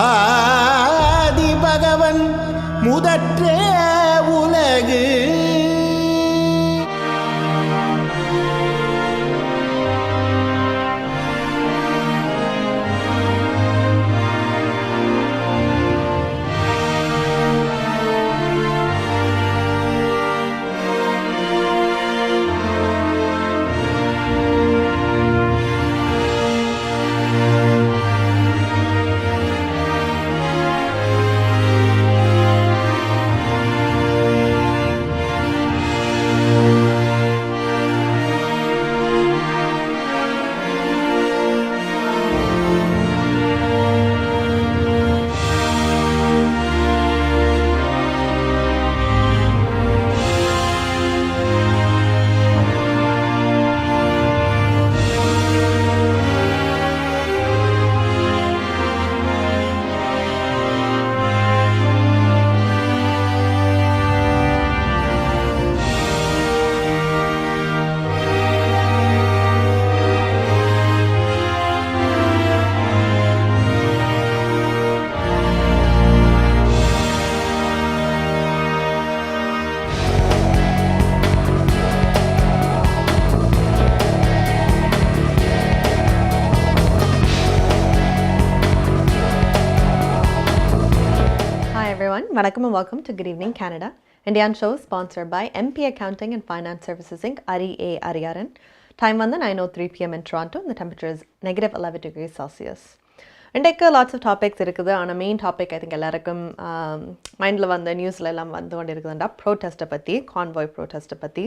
ஆதி பகவன் முதற்ற உலகு Vanakkam and welcome to Good Evening Canada. Indian show sponsored by MP Accounting and Finance Services Inc. Ariaran. Time on the 9:03 p.m. in Toronto and the temperature is negative 11 degrees Celsius. இன்றைக்கு lots of topics இருக்குது. ஆனால் main topic I think எல்லாருக்கும் மைண்டில் வந்த நியூஸில் எல்லாம் வந்து கொண்டு இருக்குதுண்டா ப்ரோட்டெஸ்ட்டை பற்றி, கான்வாய் ப்ரோட்டெஸ்ட்டை பற்றி.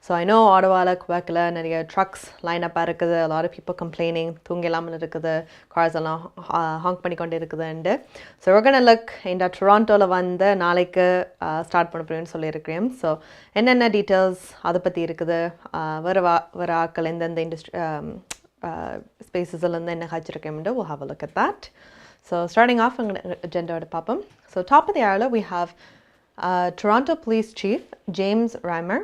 ஸோ ஐ நோ ஆடவாவில் குவேக்கில் நிறைய ட்ரக்ஸ் லைனப்பாக இருக்குது, லாட் ஆஃப் பீப்புள் கம்ப்ளைனிங், தூங்கி இல்லாமல் இருக்குது, கார்ஸ் எல்லாம் ஹாங் பண்ணி கொண்டு இருக்குதுண்டு. ஸோ we're gonna look இந்த டொராண்டோவில் வந்து நாளைக்கு ஸ்டார்ட் பண்ண போகிறேன்னு சொல்லியிருக்கிறேன். ஸோ என்னென்ன டீட்டெயில்ஸ் அதை பற்றி இருக்குது, வேறு ஆக்கள் எந்தெந்த இண்டஸ்ட்ரி spaces என்ன காய்ச்சிருக்கேன். We'll have a look at that. So starting off on agenda papam. So top of the hour we have Toronto Police Chief James Reimer.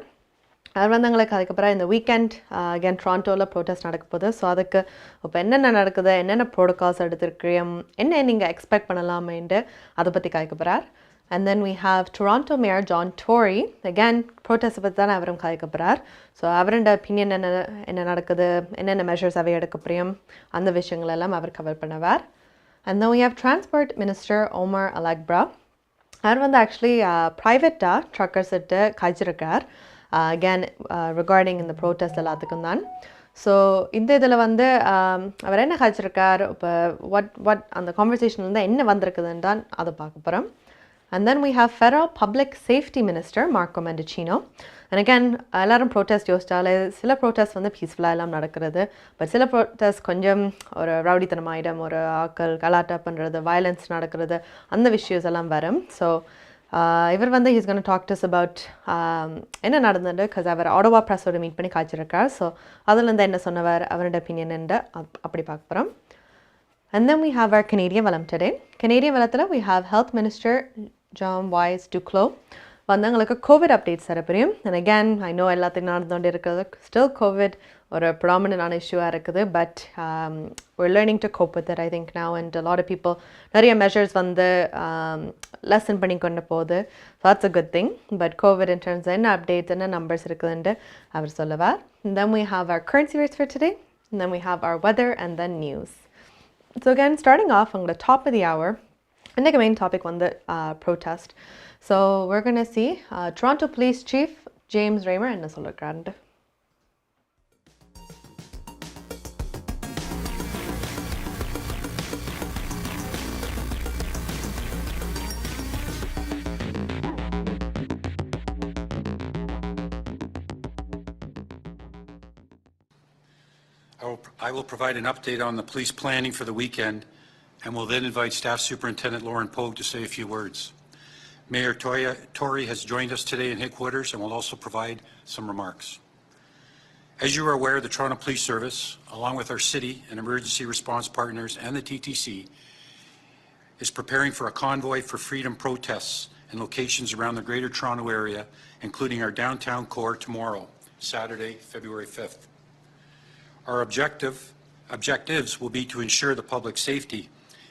அவர் வந்து எங்களுக்கு அதுக்கப்புறம் இந்த வீக்கெண்ட் அகேன் டொராண்டோவில் ப்ரோட்டஸ்ட் நடக்க போகுது. ஸோ அதுக்கு இப்போ என்னென்ன நடக்குது, என்னென்ன ப்ரோட்டோகால்ஸ் எடுத்துருக்கிறோம், என்ன நீங்கள் எக்ஸ்பெக்ட் பண்ணலாமேன்ட்டு அதை பற்றி காய்க்க போகிறார். And then we have Toronto Mayor John Tory. Again, protest பற்றி தான் அவரும் காய்க்க போகிறார். ஸோ அவரோட ஒப்பீனியன் என்ன நடக்குது, என்னென்ன மெஷர்ஸ் அவை எடுக்க போகிறோம், அந்த விஷயங்கள் எல்லாம் அவர் கவர் பண்ணுவார். And then we have Transport Minister Omar Alghabra. அவர் வந்து ஆக்சுவலி ப்ரைவேட்டாக ட்ரக்கர்ஸ்கிட்ட காய்ச்சிருக்கார் அகேன் ரிகார்டிங் இந்த ப்ரோட்டஸ்ட் எல்லாத்துக்கும் தான். ஸோ இந்த இதில் வந்து அவர் என்ன காய்ச்சிருக்கார், இப்போ வாட் அந்த கான்வர்சேஷன்லேருந்து என்ன வந்திருக்குதுன்னு தான் அதை பார்க்க போகிறோம். And then we have Federal Public Safety Minister Marco Mendicino. And again, எல்லாரும் ப்ரோட்டஸ்ட் யோசிச்சாலே சில ப்ரோட்டஸ்ட் வந்து பீஸ்ஃபுல்லாக எல்லாம் நடக்கிறது, பட் சில ப்ரோட்டஸ்ட் கொஞ்சம் ஒரு ரவுடித்தனமாயிடம், ஒரு ஆக்கள் கலாட்டா பண்ணுறது, வயலன்ஸ் நடக்கிறது, அந்த விஷயஸ் எல்லாம் வரும். ஸோ இவர் வந்து he's gonna talk to us about என்ன நடந்தது, பிகாஸ் அவர் ஆடோவா ப்ரெஸ்ஸோட மீட் பண்ணி காய்ச்சிருக்கார். ஸோ அதுலேருந்து என்ன சொன்னவர், அவரோட ஒப்பீனியன் என்ன அப்படி பார்க்க போகிறோம். And then we have our Canadian Valam today. Canadian Valathila we have Health Minister John Wise Duclos. வந்தவங்களுக்கு கோவிட் அப்டேட்ஸ் தரப்போம். And again, I know எல்லாத்தையும் நடந்துகிட்டே இருக்கிறது, ஸ்டில் கோவிட் ஒரு ப்ராமினன்டான இஷ்யூவாக இருக்குது, but we're learning to cope with it I think now, and a lot of people நிறைய measures வந்து lesson பண்ணி கொண்டு போகுது. So that's a good thing. But COVID in terms of என்ன அப்டேட்ஸ், என்ன நம்பர்ஸ் இருக்குதுன்ட்டு அவர் சொல்லுவார். And then we have our currency rates for today. And then we have our weather and then news. So again, starting off on the top of the hour, the main topic on the protest. So we're going to see Toronto Police Chief James Reimer and Nasola Grand. I will provide an update on the police planning for the weekend, and will then invite Staff Superintendent Lauren Pogue to say a few words. Mayor Tory has joined us today in headquarters and will also provide some remarks. As you are aware, the Toronto Police Service, along with our city and emergency response partners and the TTC, is preparing for a convoy for freedom protests in locations around the Greater Toronto area, including our downtown core tomorrow, Saturday, February 5th. Our objectives will be to ensure the public safety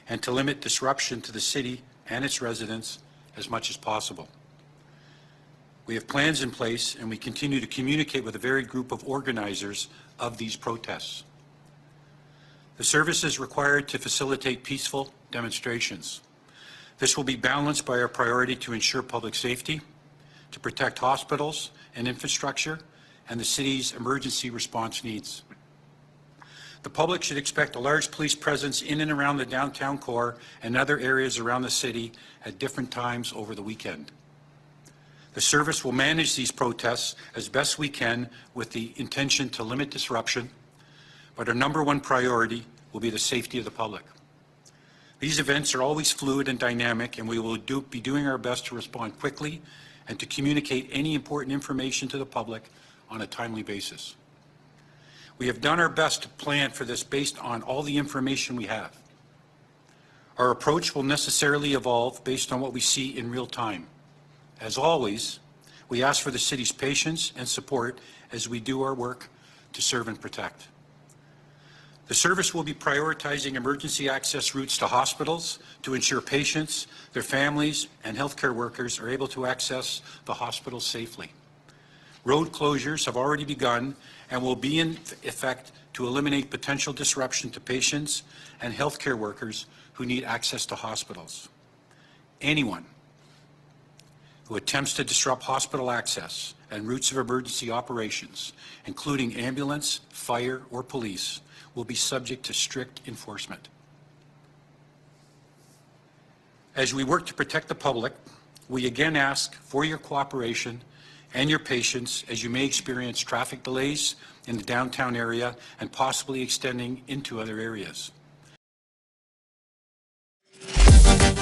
and to limit disruption to the city and its residents as much as possible. We have plans in place, and we continue to communicate with a varied group of organizers of these protests. The service is required to facilitate peaceful demonstrations. This will be balanced by our priority to ensure public safety, to protect hospitals and infrastructure, and the city's emergency response needs. The public should expect a large police presence in and around the downtown core and other areas around the city at different times over the weekend. The service will manage these protests as best we can with the intention to limit disruption, but our number one priority will be the safety of the public. These events are always fluid and dynamic, and we will be doing our best to respond quickly and to communicate any important information to the public on a timely basis. We have done our best to plan for this based on all the information we have. Our approach will necessarily evolve based on what we see in real time. As always, we ask for the city's patience and support as we do our work to serve and protect. The service will be prioritizing emergency access routes to hospitals to ensure patients, their families, and healthcare workers are able to access the hospitals safely. Road closures have already begun and will be in effect to eliminate potential disruption to patients and healthcare workers who need access to hospitals. Anyone who attempts to disrupt hospital access and routes of emergency operations, including ambulance, fire, or police, will be subject to strict enforcement. As we work to protect the public, we again ask for your cooperation and your patience as you may experience traffic delays in the downtown area and possibly extending into other areas.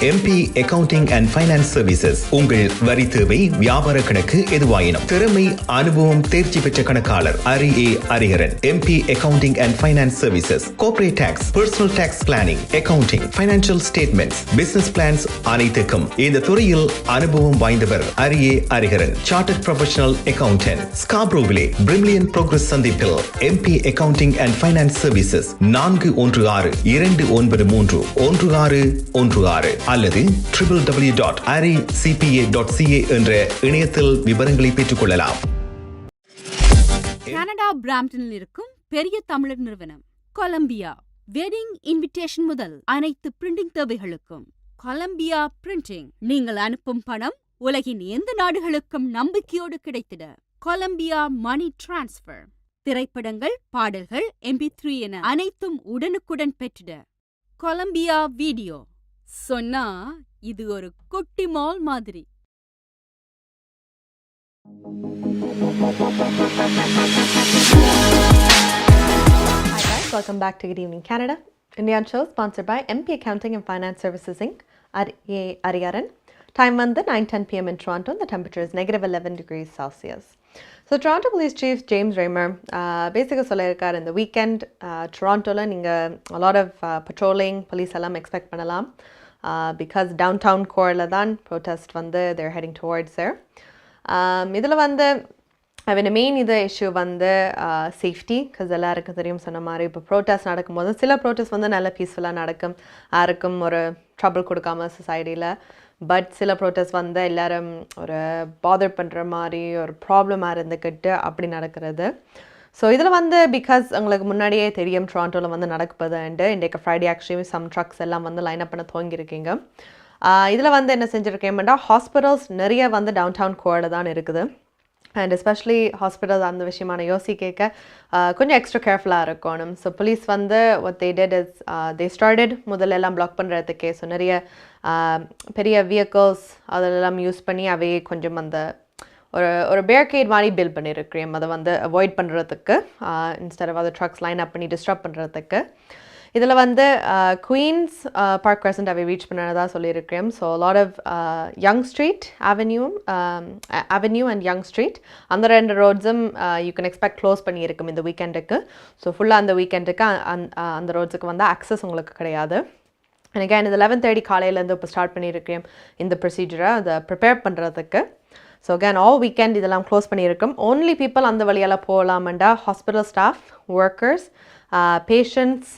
MP Accounting and Finance Services உங்கள் வரி தேவை வியாபார கணக்கு எதுவாயினும் திறமை அனுபவம் தேர்ச்சி பெற்ற கணக்காளர் Ariaran MP Accounting and Finance Services Corporate Tax Personal Tax Planning Accounting Financial Statements Business Plans அனைத்துக்கும் இந்த துறையில் அனுபவம் வாய்ந்தவர் Ariaran Chartered Professional Accountant Scarboroughவிலே Brimley Progress சந்திப்பில் MP Accounting and Finance Services 416-293-1616 அல்லது www.aricpa.ca என்ற இணையத்தில் விவரங்களை பெற்றுக்கொள்ளலாம். கனடா பிராம்ப்டனில் இருக்கும் பெரிய தமிழர் நிறுவனம் கொலம்பியா வெட்டிங் இன்விடேஷன் முதல் அனைத்து பிரிண்டிங் தேவைகளுக்கும் கொலம்பியா பிரிண்டிங். நீங்கள் அனுப்பும் பணம் உலகின் எந்த நாடுகளுக்கும் நம்பிக்கையோடு கிடைத்திட கொலம்பியா மணி டிரான்ஸ்பர். திரைப்படங்கள், பாடல்கள், MP3 என அனைத்தும் உடனுக்குடன் பெற்றிட கொலம்பியா வீடியோ. சொன்னா இது ஒரு குட்டி மால் மாதிரி. Hi guys, welcome back to Good Evening Canada. Indian show sponsored by MP Accounting and Finance Services Inc. Ariaran. Time வந்து 9:10 p.m. in Toronto and the temperature is -11 degrees Celsius. So Toronto Police Chief James Raymer basically சொல்லியிருக்கார் இந்த weekend டொராண்டோவில் நீங்கள் a lot of patrolling police எல்லாம் expect பண்ணலாம் because downtown core தான் protest வந்து they're heading towards there. இதில் வந்து main இது இஷ்யூ வந்து சேஃப்டி. பிகாஸ் எல்லாருக்கும் தெரியும் சொன்ன மாதிரி இப்போ ப்ரோட்டஸ்ட் நடக்கும்போது சில ப்ரோட்டஸ்ட் வந்து நல்ல பீஸ்ஃபுல்லாக நடக்கும், யாருக்கும் ஒரு ட்ரபிள் கொடுக்காம சொசைட்டியில். பட் சில ப்ரோட்டஸ்ட் வந்து எல்லோரும் ஒரு பாதர் பண்ணுற மாதிரி ஒரு ப்ராப்ளமாக இருந்துக்கிட்டு அப்படி நடக்கிறது. ஸோ இதில் வந்து பிகாஸ் உங்களுக்கு முன்னாடியே தெரியும் டொராண்டோவில் வந்து நடக்குதுண்டு இன்றைக்கு ஃப்ரைடே ஆக்சுவலி சம் ட்ரக்ஸ் எல்லாம் வந்து லைன் அப் பண்ண துவங்கியிருக்கீங்க. இதில் வந்து என்ன செஞ்சுருக்கேன்டா ஹாஸ்பிட்டல்ஸ் நிறைய வந்து டவுன் டவுன் கோரில் தான் இருக்குது. அண்ட் எஸ்பெஷலி ஹாஸ்பிட்டல் அந்த விஷயமான யோசிக்க கொஞ்சம் எக்ஸ்ட்ரா கேர்ஃபுல்லாக இருக்கணும். ஸோ போலீஸ் வந்து what they did is they started முதல்ல எல்லாம் பிளாக் பண்ணுறதுக்கே. ஸோ நிறைய பெரிய vehicles அதெல்லாம் யூஸ் பண்ணி அவையே கொஞ்சம் அந்த ஒரு பேர்கேட் மாதிரி பில்ட் பண்ணியிருக்கிறேன் அதை வந்து அவாய்ட் பண்ணுறதுக்கு இன்ஸ்டெட் ஆஃப் அதை ட்ரக்ஸ் லைன் அப் பண்ணி டிஸ்டர்ப் பண்ணுறதுக்கு. இதில் வந்து குயின்ஸ் பார்க் கிரசன்ட் அவை ரீச் பண்ணுறதா சொல்லியிருக்கிறேன். So lot of Yonge Street avenue and Yonge Street அந்த ரெண்டு ரோட்ஸும் யூ கேன் எக்ஸ்பெக்ட் க்ளோஸ் பண்ணியிருக்கும் இந்த வீக்கெண்டுக்கு. ஸோ ஃபுல்லாக அந்த வீக்கெண்டுக்கு அந்த ரோட்ஸுக்கு வந்து அக்சஸ் உங்களுக்கு கிடையாது. அண்ட் அகைன் இது 11:30 காலையிலேருந்து இப்போ ஸ்டார்ட் பண்ணியிருக்கிறேன் இந்த ப்ரொசீஜரை அதை ப்ரிப்பேர் பண்ணுறதுக்கு. ஸோ அகேன் ஆல் வீக்கெண்ட் இதெல்லாம் க்ளோஸ் பண்ணியிருக்கோம். ஓன்லி பீப்புள் அந்த வழியால் போகலாமண்டா hospital staff, workers, patients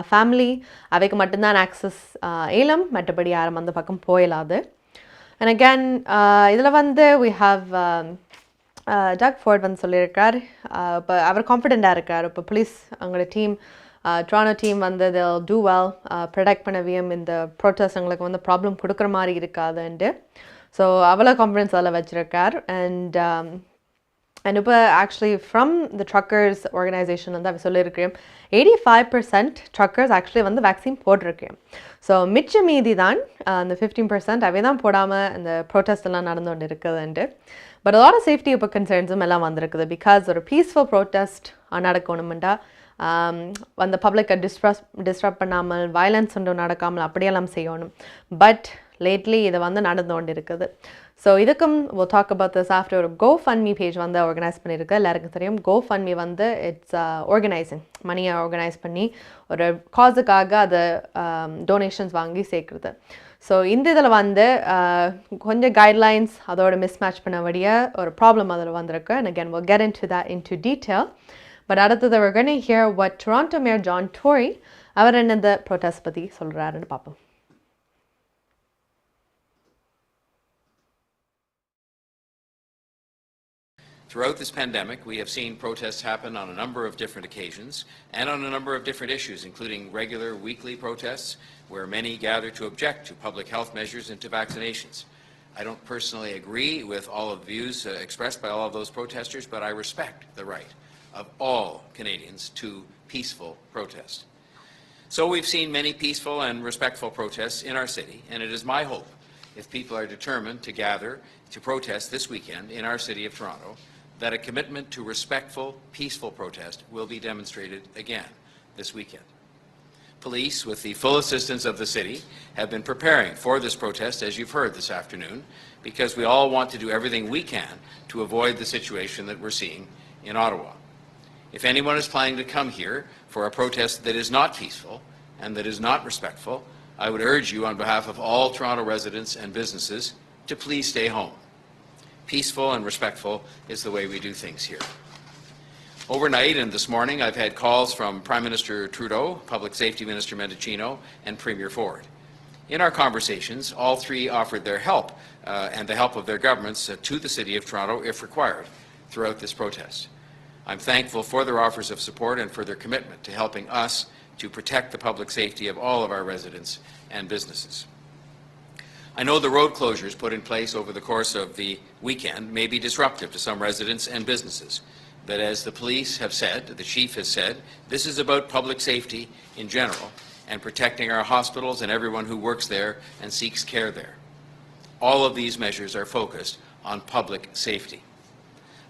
family அவைக்கு மட்டும்தான் ஆக்சஸ் ஏலம், மற்றபடி யாரும் அந்த பக்கம் போயிடாது. அண்ட் அகேன் இதில் வந்து we have டக் ஃபோர்ட் வந்து சொல்லியிருக்கார், இப்போ அவர் கான்ஃபிடெண்ட்டாக இருக்கார். இப்போ போலீஸ் அவங்களோட டீம் டொராண்டோ டீம் வந்து they'll do well, ப்ரொடெக்ட் பண்ணவியும் இந்த ப்ரோட்டஸ்ட் எங்களுக்கு வந்து ப்ராப்ளம் கொடுக்குற மாதிரி இருக்காதுன்ட்டு. ஸோ அவ்வளோ கான்ஃபிடென்ஸ் அதில் வச்சுருக்கார். அண்ட் இப்போ actually from the truckers organisation வந்து அவர் சொல்லியிருக்கேன் 85% ட்ரக்கர்ஸ் ஆக்சுவலி வந்து வேக்சின் போட்டிருக்கேன். ஸோ மிச்ச மீதி தான் அந்த 15% அவை தான் போடாமல் இந்த ப்ரோட்டஸ்ட் எல்லாம் நடந்து கொண்டு இருக்குதுன்ட்டு. பட் அதோட சேஃப்டி இப்போ கன்சர்ன்ஸும் எல்லாம் வந்திருக்குது. பிகாஸ் ஒரு பீஸ்ஃபுல் ப்ரோட்டஸ்ட் நடக்கணுமெண்டா அந்த பப்ளிக்கை டிஸ்டர்ப் பண்ணாமல் வயலன்ஸ் ஒன்றும் நடக்காமல் அப்படியெல்லாம் செய்யணும். பட் லேட்லி இதை வந்து நடந்து கொண்டு இருக்குது. ஸோ இதுக்கும் we'll talk about this after. ஒரு GoFundMe பேஜ் வந்து ஆர்கனைஸ் பண்ணியிருக்கு. எல்லாருக்கும் தெரியும் GoFundMe வந்து இட்ஸ் ஆர்கனைசிங், மணியை ஆர்கனைஸ் பண்ணி ஒரு காஸுக்காக அதை டொனேஷன்ஸ் வாங்கி சேர்க்குறது. ஸோ இந்த இதில் வந்து கொஞ்சம் கைட்லைன்ஸ் அதோட மிஸ்மேட்ச் பண்ணபடிய ஒரு ப்ராப்ளம் அதில் வந்திருக்கு. And again we'll get into that into detail. But அடுத்தது we're going to hear what Toronto Mayor John Tory அவர் என்ன இந்த ப்ரொட்டஸ்ட் பற்றி சொல்கிறாருன்னு பார்ப்போம். Throughout this pandemic, we have seen protests happen on a number of different occasions and on a number of different issues, including regular weekly protests where many gather to object to public health measures and to vaccinations. I don't personally agree with all of the views expressed by all of those protesters, but I respect the right of all Canadians to peaceful protest. So we've seen many peaceful and respectful protests in our city, and it is my hope, if people are determined to gather to protest this weekend in our city of Toronto, that a commitment to respectful, peaceful protest will be demonstrated again this weekend. Police, with the full assistance of the city, have been preparing for this protest, as you've heard this afternoon, because we all want to do everything we can to avoid the situation that we're seeing in Ottawa. If anyone is planning to come here for a protest that is not peaceful and that is not respectful, I would urge you on behalf of all Toronto residents and businesses to please stay home. Peaceful and respectful is the way we do things here. Overnight and this morning, I've had calls from Prime Minister Trudeau, Public Safety Minister Mendicino, and Premier Ford. In our conversations, all three offered their help and the help of their governments to the City of Toronto if required throughout this protest. I'm thankful for their offers of support and for their commitment to helping us to protect the public safety of all of our residents and businesses. I know the road closures put in place over the course of the weekend may be disruptive to some residents and businesses, but as the police have said, the chief has said, this is about public safety in general and protecting our hospitals and everyone who works there and seeks care there. All of these measures are focused on public safety.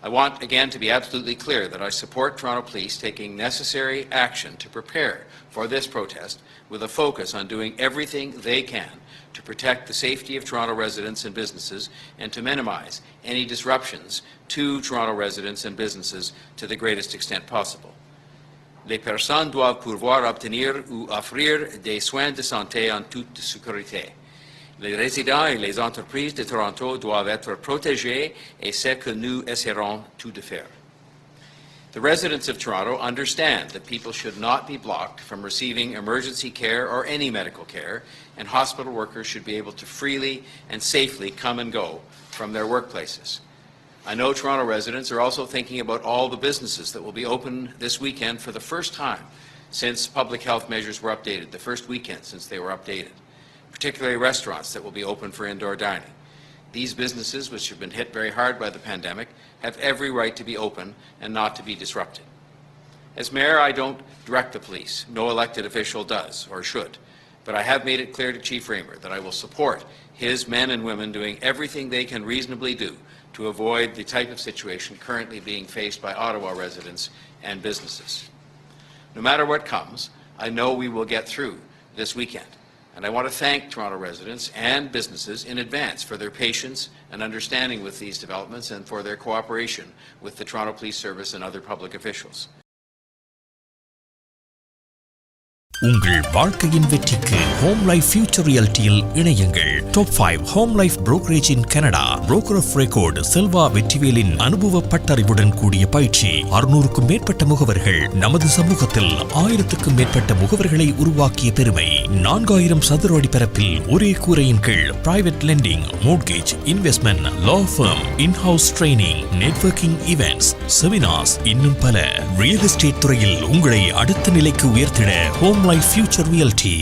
I want again to be absolutely clear that I support Toronto Police taking necessary action to prepare for this protest with a focus on doing everything they can to protect the safety of Toronto residents and businesses and to minimize any disruptions to Toronto residents and businesses to the greatest extent possible. Les personnes doivent pouvoir obtenir ou offrir des soins de santé en toute sécurité. Les résidents et les entreprises de Toronto doivent être protégés et c'est ce que nous essaierons tout de faire. The residents of Toronto understand that people should not be blocked from receiving emergency care or any medical care, and hospital workers should be able to freely and safely come and go from their workplaces. I know Toronto residents are also thinking about all the businesses that will be open this weekend for the first time since public health measures were updated, the first weekend since they were updated, particularly restaurants that will be open for indoor dining. These businesses, which have been hit very hard by the pandemic, have every right to be open and not to be disrupted. As mayor, I don't direct the police. No elected official does or should. But I have made it clear to Chief Raymer that I will support his men and women doing everything they can reasonably do to avoid the type of situation currently being faced by Ottawa residents and businesses. No matter what comes, I know we will get through this weekend. And I want to thank Toronto residents and businesses in advance for their patience and understanding with these developments and for their cooperation with the Toronto Police Service and other public officials. உங்கள் வாழ்க்கையின் வெற்றிக்கு home life future ரியாலிட்டியில் இணையுங்கள். Top 5 home life brokerage in Canada. Broker of record Selva வெற்றிவேலின் அனுபவ பட்டறிவுடன் கூடிய பயிற்சி. 600க்கும் மேற்பட்ட முகவர்கள் நமது சமூகத்தில் 1000க்கும் மேற்பட்ட முகவர்களை உருவாக்கிய பெருமை. 4000 சதுர அடி பரப்பில் ஒரே கூரையின் கீழ் private lending, mortgage, investment, law firm, in house training, networking events, seminars, இன்னும் பல. ரியல் எஸ்டேட் துறையில் உங்களை அடுத்த நிலைக்கு உயர்த்திட home life future reality.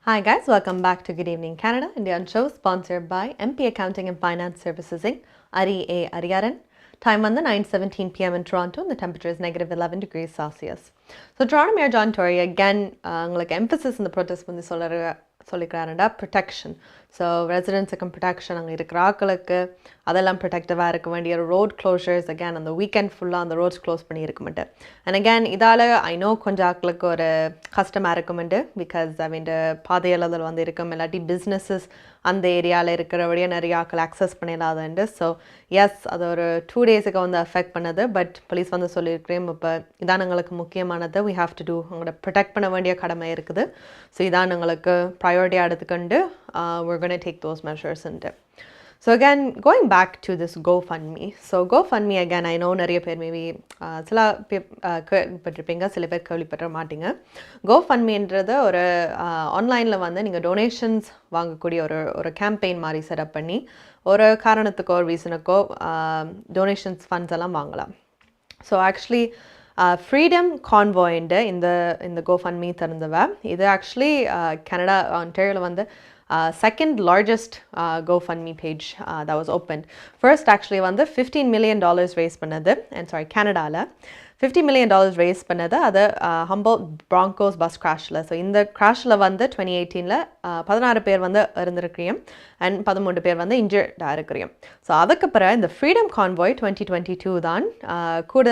Hi guys, welcome back to Good Evening Canada, Indian show sponsored by MP Accounting and Finance Services Inc. Ariaran. Time on the 9:17 p.m. in Toronto and the temperature is negative 11 degrees Celsius. So Toronto Mayor John Tory again, like emphasis in the protest when they சொல்லிக்கிறாருண்டா protection. So ரெசிடென்ஸுக்கும் protection, அங்கே இருக்கிற ஆக்களுக்கு அதெல்லாம் ப்ரொடெக்டிவாக இருக்க வேண்டிய road closures. Again அந்த வீக்கெண்ட் ஃபுல்லாக அந்த ரோட்ஸ் க்ளோஸ் பண்ணி இருக்குமெண்டு. அண்ட் அகேன் இதால் ஐ நோ கொஞ்சம் ஆக்களுக்கு ஒரு கஷ்டமாக இருக்குமெண்டு. பிகாஸ் அவன் பாதையில் அதில் வந்து இருக்கும், இல்லாட்டி பிஸ்னஸஸ் அந்த ஏரியாவில் இருக்கிறபடியே நிறைய ஆக்கள் ஆக்சஸ் பண்ணிடாதுண்டு. ஸோ எஸ், அது ஒரு 2 டேஸுக்கு வந்து அஃபெக்ட் பண்ணது. பட் போலீஸ் வந்து சொல்லியிருக்கிறேன், இப்போ இதான் எங்களுக்கு முக்கியமானது. வி ஹாவ் டு டூ, உங்களோட ப்ரொடெக்ட் பண்ண வேண்டிய கடமை இருக்குது. ஸோ இதான் எங்களுக்கு ப்ரையாரிட்டியாக எடுத்துக்கொண்டு we're going to take those measures into. So again, going back to this GoFundMe. So GoFundMe again, I know நிறைய பேர் மேபி சில கேள்விப்பட்டிருப்பீங்க, சில பேர் கேள்விப்பட்ட மாட்டீங்க. GoFundMeன்றது ஒரு ஆன்லைனில் வந்து நீங்கள் டொனேஷன்ஸ் வாங்கக்கூடிய ஒரு கேம்பெயின் மாதிரி செட்டப் பண்ணி ஒரு காரணத்துக்கோ ஒரு ரீசனுக்கோ டொனேஷன்ஸ் ஃபண்ட்ஸ் எல்லாம் வாங்கலாம். ஸோ ஆக்சுவலி ஃப்ரீடம் கான்வாய்ண்டு இந்த GoFundMe திறந்தவ. இது ஆக்சுவலி கனடா ஆன்டேரியோவில் வந்து second largest GoFundMe page that was opened. First actually வந்து $15 million raise பண்ணது, and sorry, Canadaல $50 million raise பண்ணது அது Humboldt Broncos bus crashல. ஸோ இந்த crashல வந்து 2018ல 16 பேர் வந்து இறந்துருக்கிறோம் அண்ட் 13 பேர் வந்து இன்ஜர்டாக இருக்கிறோம். ஸோ அதுக்கப்புறம் இந்த ஃப்ரீடம் கான்வாய் 2022 தான் கூட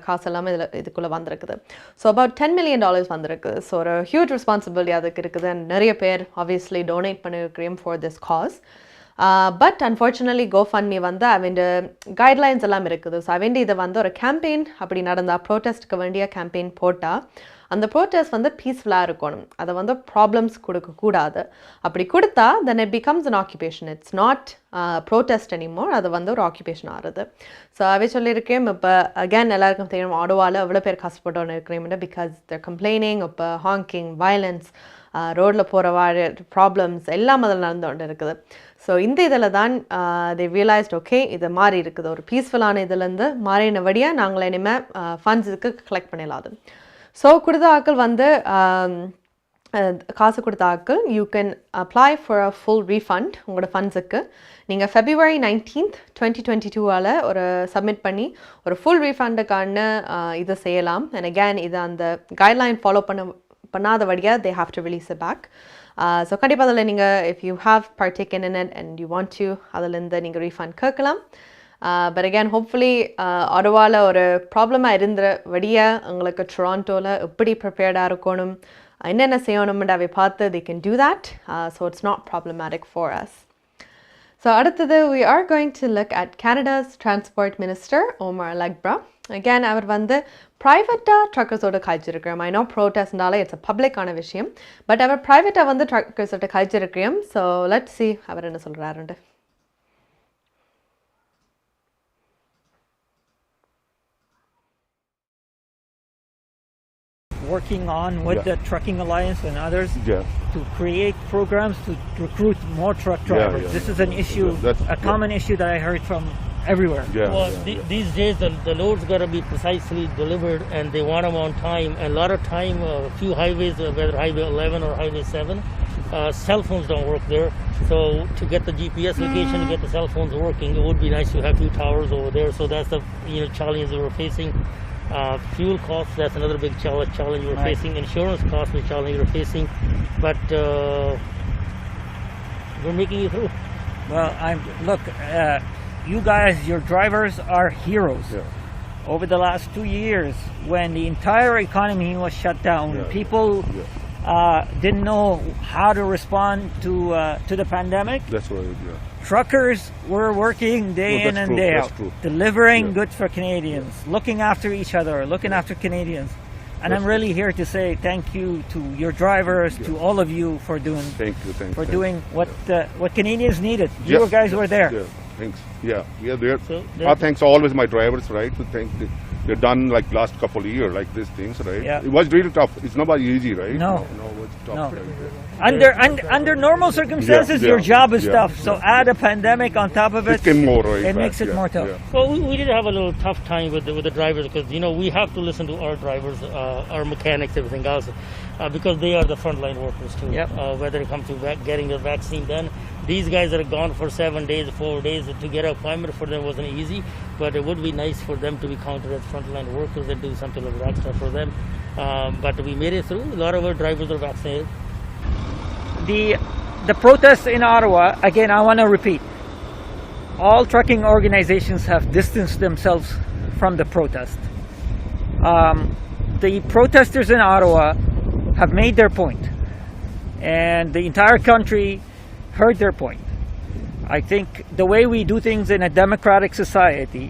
காசு எல்லாமே இதுக்குள்ளே வந்திருக்குது. ஸோ அபவுட் $10 million வந்திருக்குது. ஸோ ஒரு ஹியூஜ் ரெஸ்பான்சிபிலிட்டி அதுக்கு இருக்குது. அண்ட் நிறைய பேர் ஆப்வியஸ்லி டொனேட் பண்ணியிருக்கிறோம் for this cause. But unfortunately GoFundMe வந்து அவன் கைட்லைன்ஸ் எல்லாம் இருக்குது. ஸோ அவன் இதை வந்து ஒரு கேம்பெயின் அப்படி நடந்தால், ப்ரோட்டஸ்ட்டுக்கு வேண்டிய கேம்பெயின் போட்டால் அந்த ப்ரோட்டஸ்ட் வந்து பீஸ்ஃபுல்லாக இருக்கணும். அதை வந்து ப்ராப்ளம்ஸ் கொடுக்கக்கூடாது. அப்படி கொடுத்தா then it becomes an occupation. It's not protest anymore. அது வந்து ஒரு ஆக்குபேஷன் ஆகுது. ஸோ அவை சொல்லியிருக்கேன், இப்போ அகேன் எல்லாருக்கும் தெரியும் ஆடோவால் எவ்வளோ பேர் கஷ்டப்பட்டோன்னு இருக்கிறேன். பிகாஸ் தேர் கம்ப்ளைனிங், இப்போ ஹாங்கிங், வயலன்ஸ், ரோடில் போகிற ப்ராப்ளம்ஸ் எல்லாம் அதில் நடந்து கொண்டு இருக்குது. ஸோ இந்த இதில் தான் தே ரியலைஸ்ட், ஓகே இது மாறி இருக்குது, ஒரு பீஸ்ஃபுல்லான இதுலேருந்து மாறினபடியாக நாங்கள் இனிமேல் ஃபண்ட்ஸுக்கு கலெக்ட் பண்ணிடலாது. ஸோ கொடுத்த ஆக்கள் வந்து காசு கொடுத்த ஆக்கள் you can apply for a full refund உங்களோட ஃபண்ட்ஸுக்கு. நீங்கள் February 19th 2022 ஒரு சப்மிட் பண்ணி ஒரு ஃபுல் ரீஃபண்டுக்கான இதை செய்யலாம். அண்ட் அகேன் இது அந்த கைட்லைன் ஃபாலோ பண்ணாதபடியாக they have to release it back. So கண்டிப்பாக அதில் நீங்கள் if you have partaken in it and you want to அதிலேருந்து நீங்கள் ரீஃபண்ட் கேட்கலாம். பட் அகேன் ஹோப்ஃபுல்லி ஆடோவாவில் ஒரு ப்ராப்ளமாக இருந்தபடியாக உங்களுக்கு டொராண்டோவில் எப்படி ப்ரிப்பேர்டாக இருக்கணும், என்னென்ன செய்யணும்னு அவை பார்த்து they can do that. So it's not problematic for us. So அடுத்தது we are going to look at Canada's Transport Minister Omar Alghabra. Again அவர் வந்து ப்ரைவேட்டாக ட்ரக்கர்ஸோட கழிச்சிருக்கிறோம். ஐ நோ ப்ரோட்டஸ்ட்னால இட்ஸ் அ பப்ளிக்கான விஷயம். பட் அவர் ப்ரைவேட்டாக வந்து ட்ரக்கர்ஸோட கழிச்சிருக்கிறோம். ஸோ லெட் சி அவர் என்ன சொல்கிறாருண்டு. Working on with the Trucking Alliance and others to create programs to recruit more truck drivers. This is an issue, a common issue that I heard from everywhere. Well, these days the loads got to be precisely delivered and they want them on time. And a lot of time, a few highways, whether Highway 11 or Highway 7, cell phones don't work there. So to get the GPS location, to get the cell phones working, it would be nice to have 2 towers over there. So that's the challenge that we're facing. Fuel costs, that's another big challenge we're facing. Insurance costs, the challenge we're facing. But we're making it through. Well, you guys, your drivers are heroes. Over the last 2 years, when the entire economy was shut down, people didn't know how to respond to the pandemic. That's right, yeah. Truckers were working day in and day out, delivering goods for Canadians, looking after each other, looking after Canadians. And I'm really here to say thank you to your drivers, to all of you for doing doing what Canadians needed. You guys were there. Yeah, thanks. Yeah, we are there. So thanks always my drivers, right? So they've done like last couple of years like these things, right? Yeah. It was really tough. It's not easy, right? No, it's tough. No. Right? Under normal circumstances, your job is tough. So add a pandemic on top of it. It makes it more tough. Well, we did have a little tough time with the drivers because we have to listen to our drivers, our mechanics, everything else, because they are the frontline workers too. Yep. Whether it comes to getting the vaccine done, these guys are gone for 7 days, 4 days. To get an appointment for them wasn't easy, but it would be nice for them to be counted as frontline workers and do something like that extra for them. But we made it through. A lot of our drivers are vaccinated. The protests in Ottawa, again, I want to repeat, all trucking organizations have distanced themselves from the protest. The protesters in Ottawa have made their point, and the entire country heard their point. I think the way we do things in a democratic society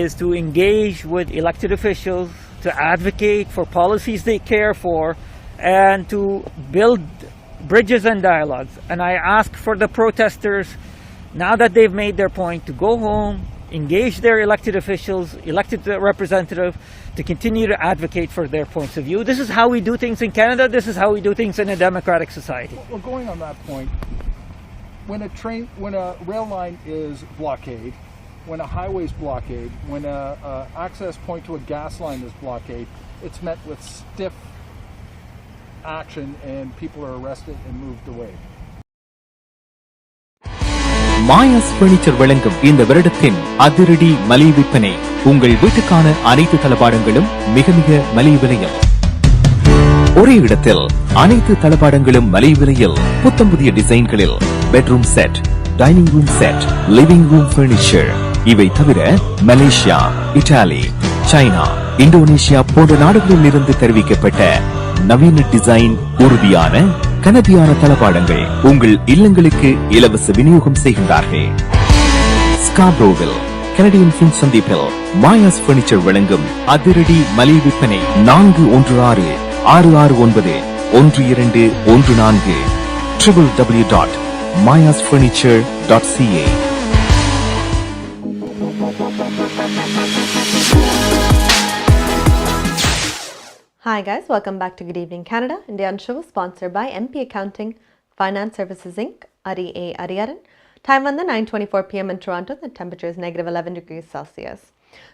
is to engage with elected officials, to advocate for policies they care for, and to build bridges and dialogues. And I ask for the protesters, now that they've made their point, to go home, engage their elected officials, elected representative, to continue to advocate for their points of view. This is how we do things in Canada. This is how we do things in a democratic society. Well, going on that point, when a rail line is blockade, when a highway is blockade, when a access point to a gas line is blockade, it's met with stiff action and people are arrested and moved away. Maya's furniture வழங்கும் இந்த வருடத்தின் அதிரடி மலிவு விற்பனை. உங்கள் வீட்டுக்கான அனைத்து தளபாடங்களும் மிக மிக மலிவு விலையில். ஒரே இடத்தில் அனைத்து தளபாடங்களும் மலிவு விலையில். புத்தம் புதிய டிசைன்களில் bedroom set, dining room set, living room furniture. இவை தவிர மலேசியா, இத்தாலி, சைனா, இந்தோனேஷியா போன்ற நாடுகளில் இருந்து தெரிவிக்கப்பட்ட நவீன டிசைன், உறுதியான கனதியான தளபாடங்கள் உங்கள் இல்லங்களுக்கு இலவச விநியோகம் செய்கின்றார்கள். ஸ்காப்ரோவில் கனடியன் ஃபின் சந்திப்பில் மாயாஸ் பர்னிச்சர் வழங்கும் அதிரடி மலிவு விற்பனை 416-669-1214 www.mayasfurniture.ca. Hi guys, welcome back to Good Evening Canada. Indian show sponsored by MP Accounting, Finance Services Inc., Ariaran. Time on the 9:24 p.m. in Toronto. The temperature is -11 degrees Celsius.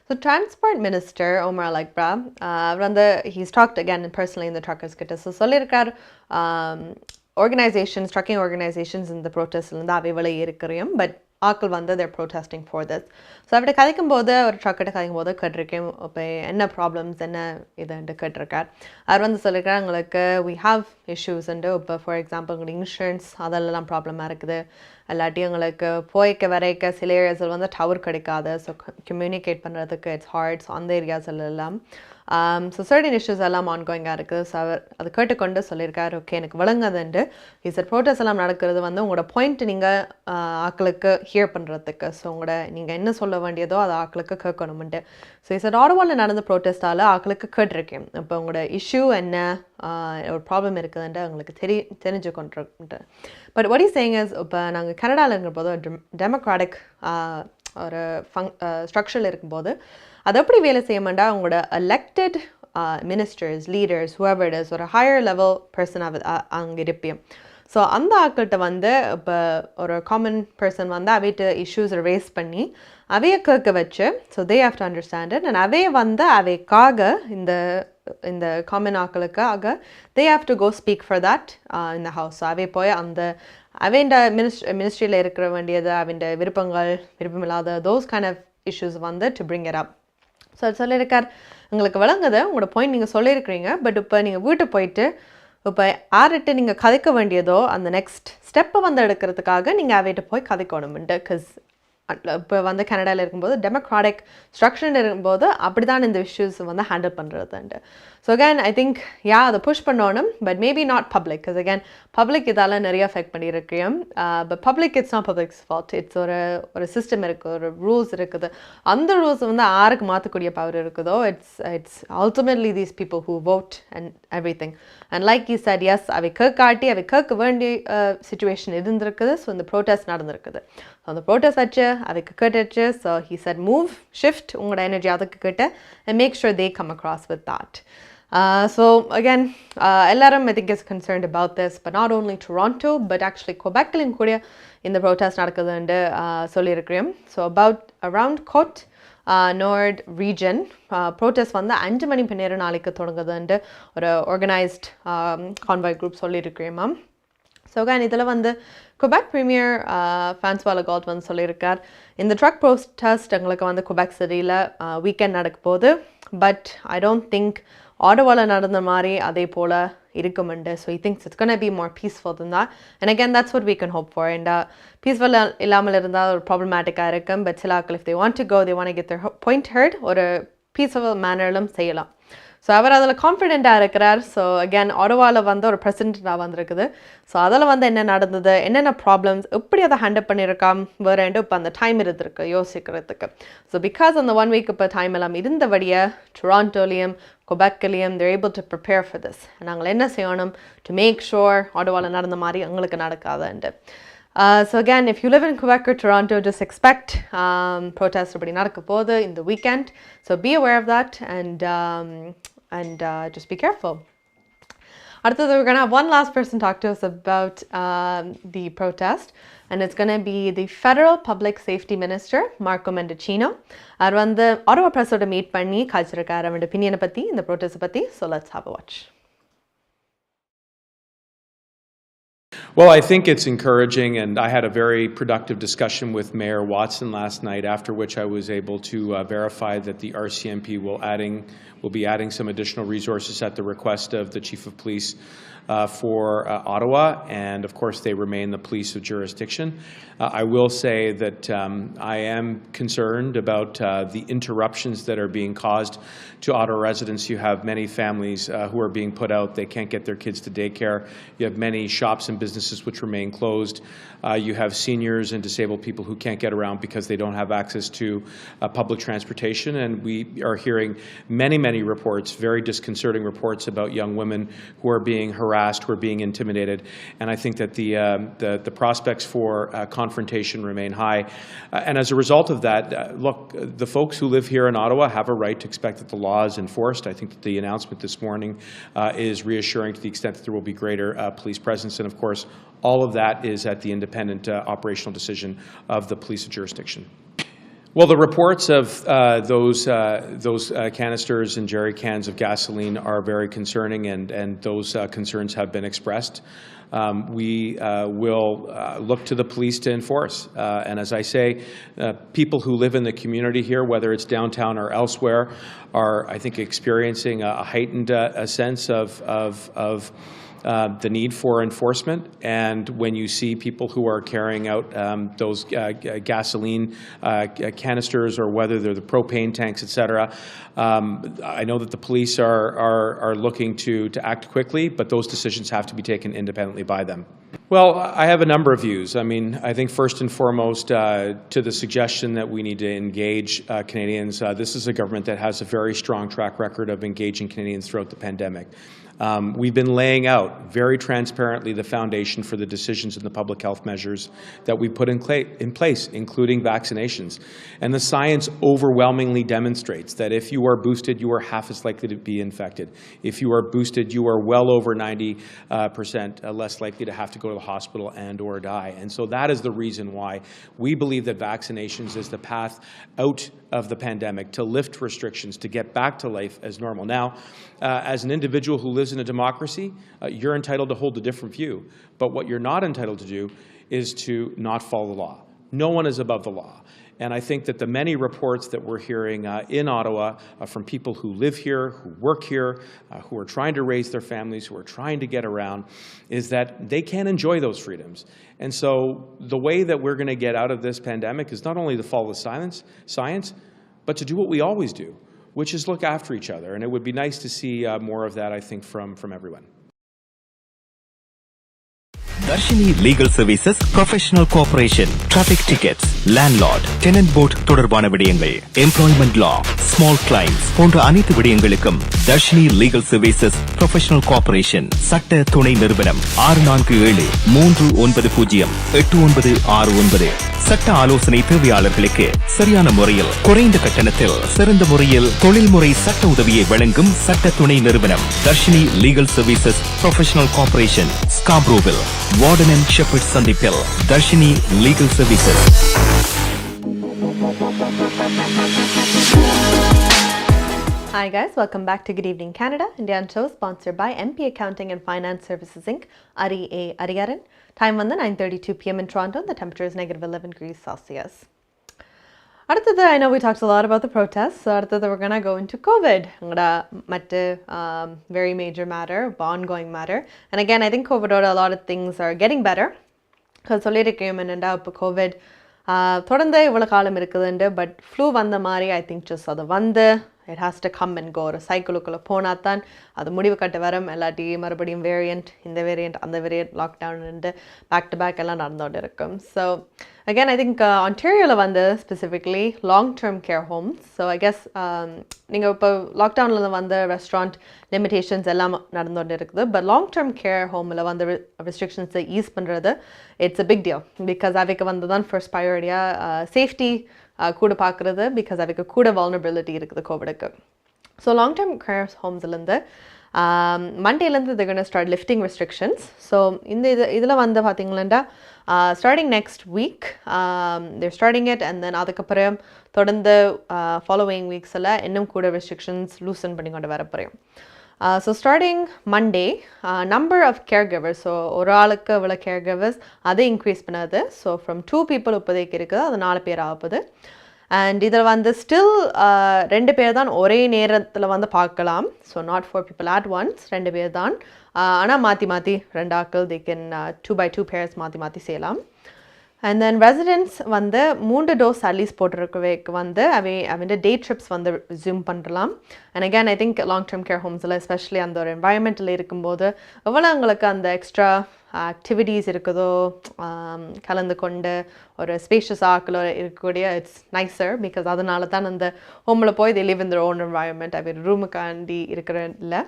So Transport Minister Omar Alghabra, he's talked again personally in the truckers kitta. So sollirukar organizations, trucking organizations in the protest la avivala irukkriyum, but ஆக்கள் வந்து they're protesting for this. So அவர்கிட்ட கதைக்கும் போது ஒரு ட்ரக்கிட்ட கதைக்கும் போது கேட்டிருக்கேன், இப்போ என்ன ப்ராப்ளம்ஸ் என்ன இதுன்ட்டு கேட்டிருக்கார். அவர் வந்து சொல்லியிருக்கார், எங்களுக்கு we have issues உண்டு. இப்போ ஃபார் எக்ஸாம்பிள் உங்களுக்கு இன்சூரன்ஸ் அதெல்லாம் ப்ராப்ளமாக இருக்குது. இல்லாட்டி எங்களுக்கு போய்க்க வரைக்க சில ஏரியாஸில் வந்து டவர் கிடைக்காது. ஸோ கம்யூனிகேட் பண்ணுறதுக்கு இட்ஸ் ஹார்ட். ஸோ அந்த ஏரியாஸில் எல்லாம் ஸோ சர்டன் இஷ்யூஸ் எல்லாம் ஆன்கோயிங்காக இருக்குது. ஸோ அவர் அதை கேட்டுக்கொண்டு சொல்லியிருக்காரு, ஓகே எனக்கு விளங்குதுண்டு. சார் ப்ரோட்டஸ்ட் எல்லாம் நடக்கிறது வந்து உங்களோட பாயிண்ட் நீங்கள் ஆக்களுக்கு ஹியர் பண்ணுறதுக்கு. ஸோ உங்களோட நீங்கள் என்ன சொல்ல வேண்டியதோ அதை ஆக்களுக்கு கேட்கணும்ன்ட்டு. ஸோ சார் ஆடவாலில் நடந்த ப்ரோட்டஸ்ட்டால் ஆக்களுக்கு கேட்டிருக்கேன், இப்போ உங்களோட இஷ்யூ என்ன, ஒரு ப்ராப்ளம் இருக்குதுன்ட்டு அவங்களுக்கு தெரிஞ்சு கொண்டிருக்குன்ட்டு. But what is saying is, இப்போ நாங்கள் கனடாவில் இருக்கிற போது டெமோக்ராட்டிக் ஒரு ஸ்ட்ரக்சரில் இருக்கும்போது அது எப்படி வேலை செய்யமாண்டா, உங்களோட elected ministers, leaders, whoever it is, ஒரு ஹையர் லெவல் பர்சன் அங்கே இருப்பேன். ஸோ அந்த ஆட்கள்கிட்ட வந்து இப்போ ஒரு காமன் பர்சன் வந்து அவைகிட்ட இஷ்யூஸ் ரேஸ் பண்ணி அவையை கேட்க வச்சு, so they have to understand it. And அவையை வந்து அவைக்காக இந்த காமன் ஆக்களுக்காக they have to go speak for that இந்த ஹவுஸ். ஸோ அவை போய் அந்த அவைண்ட மினிஸ்ட்ரியில் இருக்கிற வேண்டியது, அவைண்ட விருப்பமில்லாத தோஸ் கைண்ட் ஆஃப் இஷ்யூஸ் வந்து to bring it up. So அது சொல்லியிருக்கார், உங்களுக்கு விளங்குது உங்களோட பாயிண்ட் நீங்கள் சொல்லியிருக்கிறீங்க, பட் இப்போ நீங்கள் வீட்டுக்கு போயிட்டு இப்போ யார்கிட்ட நீங்கள் கதைக்க வேண்டியதோ அந்த நெக்ஸ்ட் ஸ்டெப்பை வந்து எடுக்கிறதுக்காக நீங்கள் அவைகிட்ட போய் கதைக்கணும்ன்ட்டு. பிகாஸ் இப்போ வந்து கனடாவில் இருக்கும்போது டெமோக்ராட்டிக் ஸ்ட்ரக்சர் இருக்கும்போது அப்படி தான் இந்த இஷ்யூஸ் வந்து ஹேண்டில் பண்ணுறதுண்டு. ஸோ அகேன் ஐ திங்க் அதை புஷ் பண்ணணும், but maybe not public, because again public இதால் நிறைய அஃபெக்ட் பண்ணியிருக்கேன். But public it's not public's fault. It's ஒரு சிஸ்டம் இருக்குது, ஒரு ரூல்ஸ் இருக்குது. அந்த ரூல்ஸ் வந்து யாருக்கு மாற்றக்கூடிய பவர் இருக்குதோ it's ultimately these people who vote and everything. And like he said, yes, அவை கேட்க வேண்டிய சுச்சுவேஷன் இருந்திருக்குது. ஸோ இந்த ப்ரோட்டஸ்ட் நடந்திருக்குது. ஸோ அந்த ப்ரோட்டஸ்ட் ஆச்சு, அவைக்கு கேட்டுச்சு. So he said move, shift உங்களோட எனர்ஜி அதுக்கு கேட்டு and make sure they come across with that. So again, எல்லாரும் I think is concerned about this, but not only Toronto, but actually Quebecலையும் கூட இந்த ப்ரோட்டஸ்ட் நடக்குதுன்னு சொல்லியிருக்கிறோம். So around Cote Nord region protest வந்து 5 மணி நேரம் நாளைக்கு தொடங்குதுன்ட்டு ஒரு ஆர்கனைஸ்ட் கான்வாய் குரூப் சொல்லியிருக்கிறேன் மேம். ஸோ அகேன் இதில் வந்து குபெக் பிரீமியர் ஃப்ரான்சுவா லெகால்ட் வந்து சொல்லியிருக்கார், இந்த ட்ரக் ப்ரோட்டஸ்ட் எங்களுக்கு வந்து குபெக் சிட்டியில் வீக்கெண்ட் நடக்க போகுது, பட் ஐ டோன்ட் திங்க் ஆட்டோவாவில் நடந்த மாதிரி அதே போல் இருக்குமெண்டு. So he thinks it's going to be more peaceful than that. And again, that's what we can hope for. And peaceful இல்லாமல் இருந்தால் ஒரு ப்ராப்ளமேட்டிக்காக இருக்கும். பட் சிலாக்கள் if they want to go, they want to get their point heard, ஒரு peaceful மேனரிலும் செய்யலாம். So அவர் அதில் கான்ஃபிடென்ட்டாக இருக்கிறார். ஸோ அகேன் ஆட்டோவாவில் வந்து ஒரு பிரசிடெண்ட்டாக வந்திருக்குது. ஸோ அதில் வந்து என்ன நடந்தது, என்னென்ன ப்ராப்ளம்ஸ், எப்படி அதை ஹேண்டில் பண்ணியிருக்காம் வேறேண்டு இப்போ அந்த டைம் இருந்திருக்கு யோசிக்கிறதுக்கு. ஸோ பிகாஸ் அந்த 1 வீக் இப்போ டைம் எல்லாம் இருந்தபடியே டொராண்டோலையும் கொபெக்லையும் they're able to prepare for this. நாங்கள் என்ன செய்யணும் to make sure ஆட்டோவாவில் நடந்த மாதிரி எங்களுக்கு நடக்காதுண்டு. So again, if you live in Quebec or Toronto, just expect protests அப்படி நடக்க போகுது in the weekend. So be aware of that and just be careful. அடுத்தது we're going to have one last person talk to us about the protest, and it's going to be the Federal Public Safety Minister, Marco Mendicino. அவர் வந்து ஆட்டோவா பிரஸோட meet பண்ணி காய்ச்சிருக்கார் அவரோட ஒப்பீனியனை பற்றி, இந்த protest பற்றி. So let's have a watch. Well, I think it's encouraging, and I had a very productive discussion with Mayor Watson last night, after which I was able to verify that the RCMP will be adding some additional resources at the request of the Chief of Police for Ottawa, and of course they remain the police of jurisdiction. I will say that I am concerned about the interruptions that are being caused to Ottawa residents. You have many families who are being put out. They can't get their kids to daycare. You have many shops and businesses which remain closed. You have seniors and disabled people who can't get around because they don't have access to public transportation. And we are hearing many reports, very disconcerting reports about young women who are being harassed, who are being intimidated. And I think that the prospects for confrontation remain high. And as a result of that, look, the folks who live here in Ottawa have a right to expect that the law is enforced. I think that the announcement this morning is reassuring to the extent that there will be greater police presence. And of course, all of that is at the independent operational decision of the police of jurisdiction. Well, the reports of those canisters and jerry cans of gasoline are very concerning, and those concerns have been expressed. We will look to the police to enforce. And as I say, people who live in the community here, whether it's downtown or elsewhere, are, I think, experiencing a heightened sense of the need for enforcement. And when you see people who are carrying out those gasoline canisters, or whether they're the propane tanks, etc., I know that the police are looking to act quickly, but those decisions have to be taken independently by them. Well, I have a number of views. I mean, I think first and foremost, to the suggestion that we need to engage Canadians, this is a government that has a very strong track record of engaging Canadians throughout the pandemic. We've been laying out very transparently the foundation for the decisions and the public health measures that we put in place, including vaccinations. And the science overwhelmingly demonstrates that if you are boosted, you are half as likely to be infected. If you are boosted, you are well over 90% less likely to have to go to the hospital and or die. And so that is the reason why we believe that vaccinations is the path out of the pandemic, to lift restrictions, to get back to life as normal. Now, as an individual who lives in a democracy, you're entitled to hold a different view. But what you're not entitled to do is to not follow the law. No one is above the law. And I think that the many reports that we're hearing in Ottawa from people who live here, who work here, who are trying to raise their families, who are trying to get around, is that they can't enjoy those freedoms. And so the way that we're going to get out of this pandemic is not only to follow science, but to do what we always do, which is look after each other. And it would be nice to see more of that, I think, from everyone. Darshini Legal Services Professional Cooperation, Traffic Tickets, Landlord, Tenant Board தொடர்பான விடயங்கள், Employment Law, Small Claims போன்ற அனைத்து விடயங்களுக்கும் Darshini Legal Services Professional Cooperation சட்ட துணை நிறுவனம் 647-390-8969. சட்ட ஆலோசனை தேவையாளர்களுக்கு சரியான முறையில் குறைந்த கட்டணத்தில் சிறந்த முறையில் தொழில்முறை சட்ட உதவியை வழங்கும் சட்ட துணை நிறுவனம் Darshini legal services professional corporation, ஸ்காப்ரோவில், வார்டன் அண்ட் ஷெப்பர்ட் சந்திப்பில். Darshini legal services. Hi guys, welcome back to Good Evening Canada, Indian show sponsored by MP Accounting and Finance Services Inc. Ariaran. Time on the 9:32 p.m. in Toronto. The temperature is -11 degrees Celsius. அடுத்தது, I know we talked a lot about the protests, so அடுத்தது we're going to go into COVID. Very major matter, ongoing matter. And again, I think COVID a lot of things are getting better. Because சொல்லிருக்கேன் என்னடா இப்போ COVID தொடர்ந்து இவ்வளோ காலம் இருக்குதுண்டு, but flu வந்த மாதிரி I think just அது வந்து it has to come and go. ஒரு சைக்கிளுக்குள்ளே போனால் தான் அது முடிவு கட்ட வரும். எல்லாட்டி மறுபடியும் வேரியண்ட், இந்த வேரியண்ட் அந்த variant, lockdown back to back எல்லாம் நடந்தோடு இருக்கும். ஸோ again, I think Ontarioவில் வந்து specifically long term care homes. So I guess நீங்கள் இப்போ லாக்டவுனில் வந்து ரெஸ்டாரண்ட் லிமிடேஷன்ஸ் எல்லாம் நடந்தோடு இருக்குது. பட் லாங் டேர்ம் கேர் ஹோமில் வந்து ரெஸ்ட்ரிக்ஷன்ஸை ஈஸ் பண்ணுறது it's a big deal. Because அவைக்கு வந்து தான் ஃபர்ஸ்ட் ப்ரையாரிட்டியாக சேஃப்டி கூட பார்க்குறது. பிகாஸ் அவைக்கு கூட வால்னரபிலிட்டி இருக்குது கோவிடுக்கு. ஸோ லாங் டேர்ம் கேர் ஹோம்ஸ்லேருந்து மண்டேலேருந்து they're going to start lifting restrictions. So இதில் வந்து பார்த்தீங்களா starting next week they're starting it, and then அதுக்கப்புறம் தொடர்ந்து following weeksல இன்னும் கூட restrictions loosen பண்ணி கொண்டு வர போகிறோம். So starting Monday, number of caregivers, so ஒரு ஆளுக்கு இவ்வளோ caregivers அதை இன்க்ரீஸ் பண்ணாது. ஸோ from 2 people இப்போதைக்கு இருக்குது, அது 4 பேர் ஆகுது. அண்ட் இதில் வந்து ஸ்டில் 2 பேர் தான் ஒரே நேரத்தில் வந்து பார்க்கலாம். So not 4 people at once, 2 பேர் தான். ஆனால் மாற்றி 2 ஆக்கள் they can 2 by 2 pairs மாற்றி செய்யலாம். அண்ட் தென் ரெசிடென்ட்ஸ் வந்து 3 டோஸ் அட்லீஸ்ட் போட்டிருக்கவைக்கு வந்து அவன் டே ட்ரிப்ஸ் வந்து ரெஸ்யூம் பண்ணலாம். And again I think long term care ஹோம்ஸில் எஸ்பெஷலி அந்த ஒரு என்வாயன்மெண்ட்டில் இருக்கும்போது எவ்வளோ உங்களுக்கு அந்த எக்ஸ்ட்ரா ஆக்டிவிட்டீஸ் இருக்குதோ கலந்து கொண்டு ஒரு ஸ்பேஷியஸ் ஆக்கில் இருக்கக்கூடிய இட்ஸ் நைசர். பிகாஸ் அதனால தான் அந்த ஹோமில் போய் they live in their own environment. அவன் ரூமுக்காண்டி இருக்கிற இல்லை.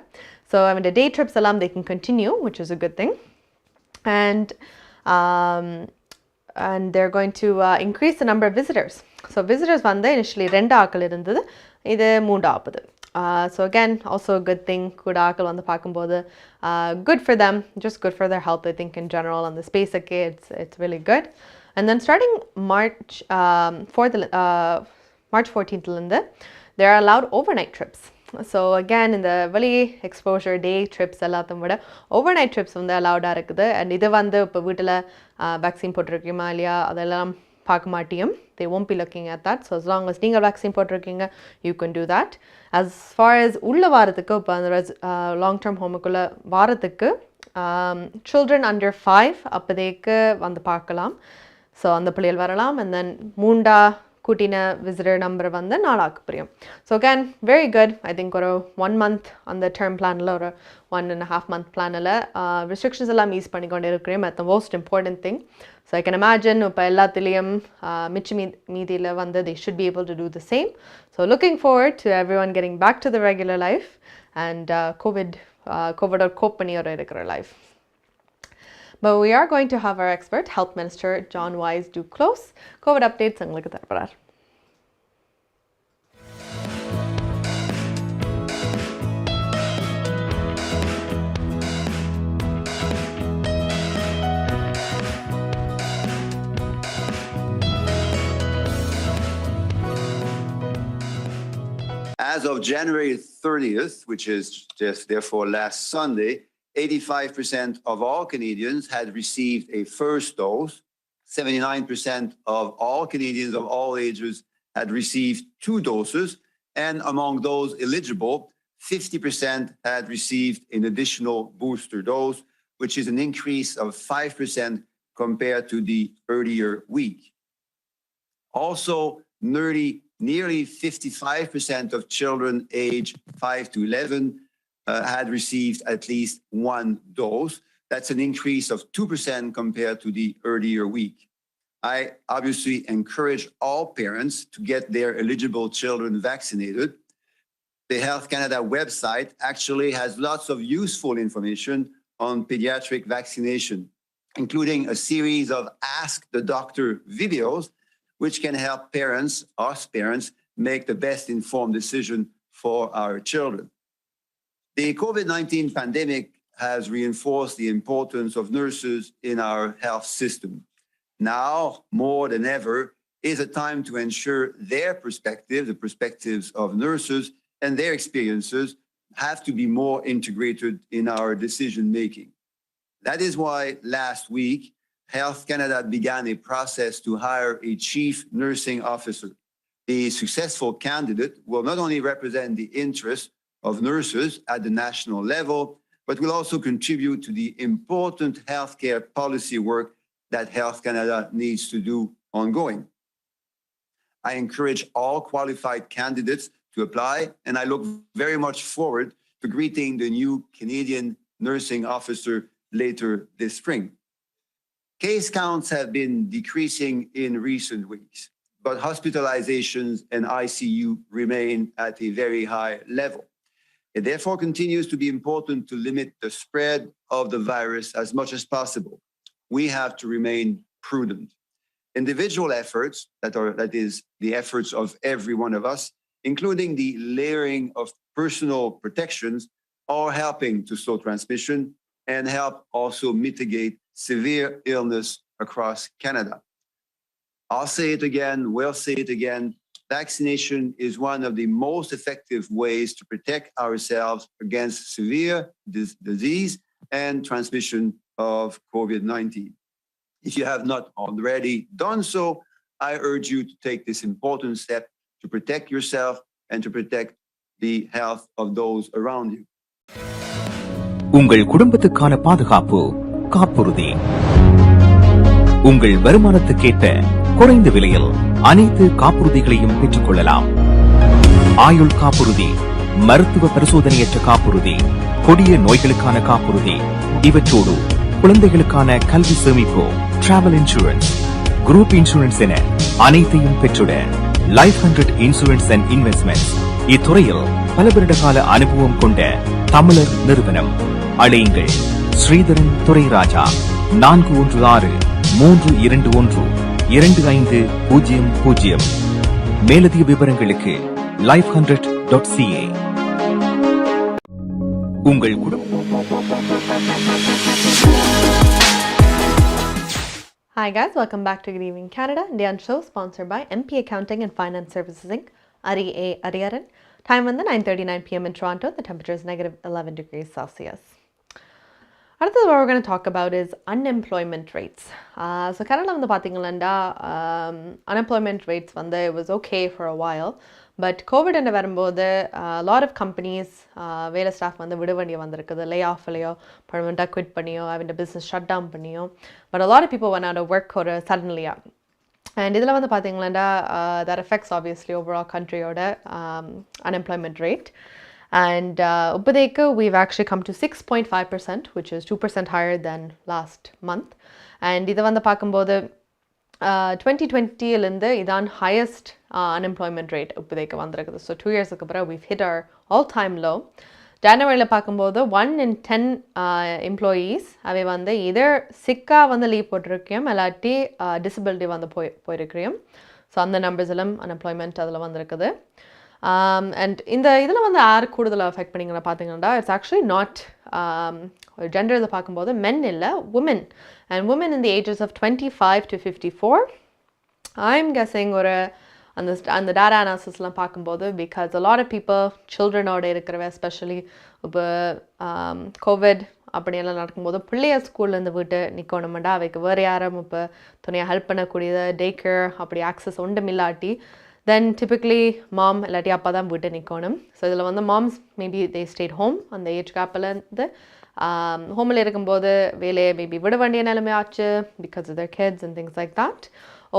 ஸோ அவன் டே ட்ரிப்ஸ் எல்லாம் they can continue, which is a good thing. And they're going to increase the number of visitors. So visitors வந்து initially 2 ஆக்கள் இருந்தது, இது 3 ஆகுது. So again, also a good thing. கூட ஆக்கள் வந்து பார்க்கும்போது good for them, just good for their health I think in general. On the space okay, it's really good. And then starting March 14th they are allowed overnight trips. So again இந்த வெளி exposure டே drips எல்லாத்தையும் விட over night drips வந்து அலவுடாக இருக்குது. And இது வந்து இப்போ வீட்டில் வேக்சின் போட்டிருக்கீமா இல்லையா அதெல்லாம் பார்க்க மாட்டியும். they won't be looking at that. So as long as நீங்கள் வேக்சின் போட்டிருக்கீங்க you can do that. As far as உள்ள வாரத்துக்கு இப்போ அந்த லாங் டேர்ம் ஹோமுக்குள்ளே வாரத்துக்கு children under 5 அப்போதைக்கு வந்து பார்க்கலாம். ஸோ அந்த பிள்ளைகள் வரலாம். அண்ட் தென் 3 கூட்டின விசிட்டர் நம்பர் வந்து 4 ஆக்க புரியும். So again very good. I think ஒரு 1 month அந்த டேர்ம் பிளானில் ஒரு 1.5 month பிளானில் ரெஸ்ட்ரிக்ஷன்ஸ் எல்லாம் ஈஸ் பண்ணிக்கொண்டு இருக்கிறேன். At the most important thing. So I can imagine இப்போ எல்லாத்துலேயும் மீதியில் வந்து they should be able to do the same. So looking forward to everyone getting back to the regular life and COVID cope பண்ணி ஒரு இருக்கிற life. But we are going to have our expert, Health Minister John Wise, do close COVID updates உங்களுக்கு தரப்போறார். As of January 30th, which is just therefore last Sunday, 85% of all Canadians had received a first dose, 79% of all Canadians of all ages had received 2 doses, and among those eligible, 50% had received an additional booster dose, which is an increase of 5% compared to the earlier week. Also, nearly 55% of children aged 5 to 11 had received at least 1 dose. That's an increase of 2% compared to the earlier week. I obviously encourage all parents to get their eligible children vaccinated. The Health Canada website actually has lots of useful information on pediatric vaccination, including a series of Ask the Doctor videos, which can help parents, us parents, make the best informed decision for our children. The COVID-19 pandemic has reinforced the importance of nurses in our health system. Now, more than ever, is a time to ensure their perspective, the perspectives of nurses, and their experiences have to be more integrated in our decision-making. That is why last week, Health Canada began a process to hire a chief nursing officer. The successful candidate will not only represent the interests of nurses at the national level, but will also contribute to the important healthcare policy work that Health Canada needs to do ongoing. I encourage all qualified candidates to apply, and I look very much forward to greeting the new Canadian nursing officer later this spring. Case counts have been decreasing in recent weeks, but hospitalizations and ICU remain at a very high level. It therefore continues to be important to limit the spread of the virus as much as possible. We have to remain prudent. Individual efforts, that is the efforts of every one of us, including the layering of personal protections, are helping to slow transmission and help also mitigate severe illness across Canada. I'll say it again, we'll say it again. Vaccination is one of the most effective ways to protect ourselves against severe disease and transmission of COVID-19. If you have not already done so, I urge you to take this important step to protect yourself and to protect the health of those around you. உங்கள் குடும்பத்துக்கான பாதுகாப்பு காப்புறுதி. உங்கள் வருமானத்துக்கேற்ற குறைந்த விலையில் அனைத்து காப்புறுதிகளையும் பெற்றுக் கொள்ளலாம். ஆயுள் காப்புறுதி, மருத்துவ பரிசோதனையற்ற காப்புறுதி, கொடிய நோய்களுக்கான காப்புறுதி, இவற்றோடு குழந்தைகளுக்கான கல்வி சேமிப்பு, டிராவல் இன்சூரன்ஸ், குரூப் இன்சூரன்ஸ் என அனைத்தையும் பெற்றுட லைஃப் 100 இன்சூரன்ஸ் அண்ட் இன்வெஸ்ட்மெண்ட்ஸ் இத்துறையில் பல வருட கால அனுபவம் கொண்ட தமிழர் நிறுவனம். அழையுங்கள் ஸ்ரீதரன் துரைராஜா 416-321-2500. மேலதிக விவரங்களுக்கு life100.ca. உங்கள் Hi guys, welcome back to Good Evening Canada. Indian show sponsored by MP Accounting and Finance Services Inc. Ariaran. Time on the 9:39 p.m. in Toronto. The temperature is -11 degrees Celsius. What we're going to talk about is unemployment rates. So Canada வந்து பாத்தீங்கன்னா unemployment rates வந்து it was okay for a while, but COVID ன்னு வரும்போது a lot of companies வேலை staff வந்து விட வேண்டிய வந்திருக்குது. லே ஆஃப்லையோ பர்மனெண்ட்டாக குவிட் பண்ணியோ அவங்க business shut down பண்ணியோ, but a lot of people went out of work ஒரு suddenly. And இதில் வந்து பாத்தீங்கன்னா that affects obviously overall countryயோட unemployment rate. And Uppadeka, we've actually come to 6.5%, which is 2% higher than last month. And this is the 2020 idan highest unemployment rate. So 2 years ago, we've hit our all-time low. January, 1 in 10 employees have either sick leave or disability. So the numbers of unemployment and in the affect it's actually not gender men women, and women in the ages of 25 to 54. I'm guessing on the data analysis because a lot of people, children especially COVID அப்படியெல்லாம் நடக்கும்போது பிள்ளைய ஸ்கூல்லேருந்து விட்டு நிற்கணுமெண்டா அவைக்கு வேறு யாரும் இப்போ துணையாக ஹெல்ப் பண்ணக்கூடியது டே கேர் அப்படி ஆக்சஸ் ஒன்றும் இல்லாட்டி தென் டிபிக்லி மாம் இல்லாட்டி அப்பா தான் வீட்டை நிற்கணும். ஸோ இதில் வந்து moms maybe they stayed home அந்த ஏஜ் கேப்பிலேருந்து ஹோமில் இருக்கும்போது வேலையை மேபி விட வேண்டிய நிலைமை ஆச்சு because of their kids and things like that.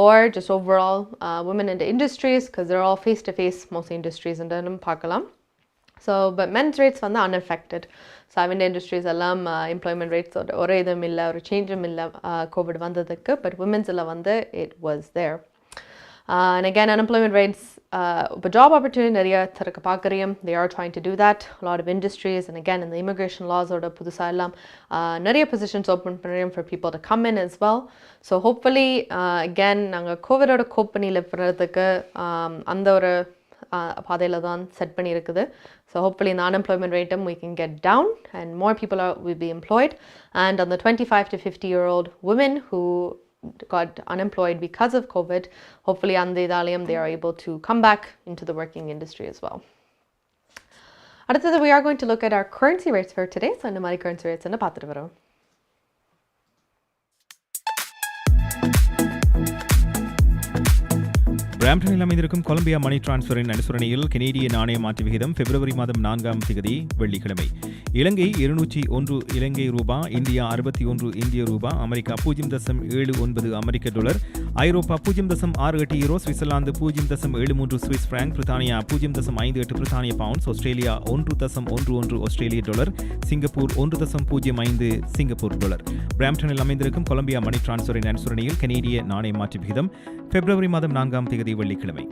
Or just overall women in the industries because they're all face-to-face most industries and then பார்க்கலாம். So but men's rates வந்து unaffected. So in the industries எல்லாம் employment rates ஒரே இதுவும் இல்லை ஒரு சேஞ்சும் இல்லை Covid வந்ததுக்கு. But women's எல்லாம் வந்து it was there. And again unemployment rates இப்போ job opportunity நிறைய திறக்க பார்க்குறோம். They are trying to do that. A lot of industries and again in the immigration laws ஓட புதுசாக எல்லாம் நிறைய positions open பண்ணுறோம் for people to come in as well. So hopefully again நாங்கள் கோவிடோட கோப் பண்ணி live பண்ணுறதுக்கு அந்த ஒரு பாதையில் தான் செட் பண்ணியிருக்குது. So hopefully in the unemployment rate we can get down and more people will be employed. And on the 25 to 50-year-old women who got unemployed because of COVID, hopefully on the idalium they are able to come back into the working industry as well. அடுத்தது we are going to look at our currency rates for today. So இந்த மாதிரி currency rates என்ன பார்த்துட்டு வரோம். பிராம்டனில் அமைந்திருக்கும் Colombia மணி டிரான்ஸ்ஃபரின் அனுசரணையில் கனேடிய நாணய மாற்று விகிதம் பிப்ரவரி மாதம் 4ஆம் தேதி வெள்ளிக்கிழமை இலங்கை 201 இலங்கை ரூபா, இந்தியா 61 இந்திய ரூபா, அமெரிக்கா 0.79 அமெரிக்க டாலர், ஐரோப்பா 0.68 யூரோ, சுவிட்சர்லாந்து 0.73 சுவிஸ் பிராங்க், பிரித்தானியா 0.58 பிரித்தானிய பவுண்ட்ஸ், ஆஸ்திரேலியா 1.11 ஆஸ்திரேலிய டாலர், சிங்கப்பூர் 1.05 சிங்கப்பூர் டாலர். பிராம்டனில் அமைந்திருக்கும் கொலம்பியா மணி டிரான்ஸ்ஃபரின் அனுசரணையில் கனேடிய நாணய மாற்று விகிதம் பிப்ரவரி மாதம் 4ஆம் தேதி வெள்ளிக்கிழமை.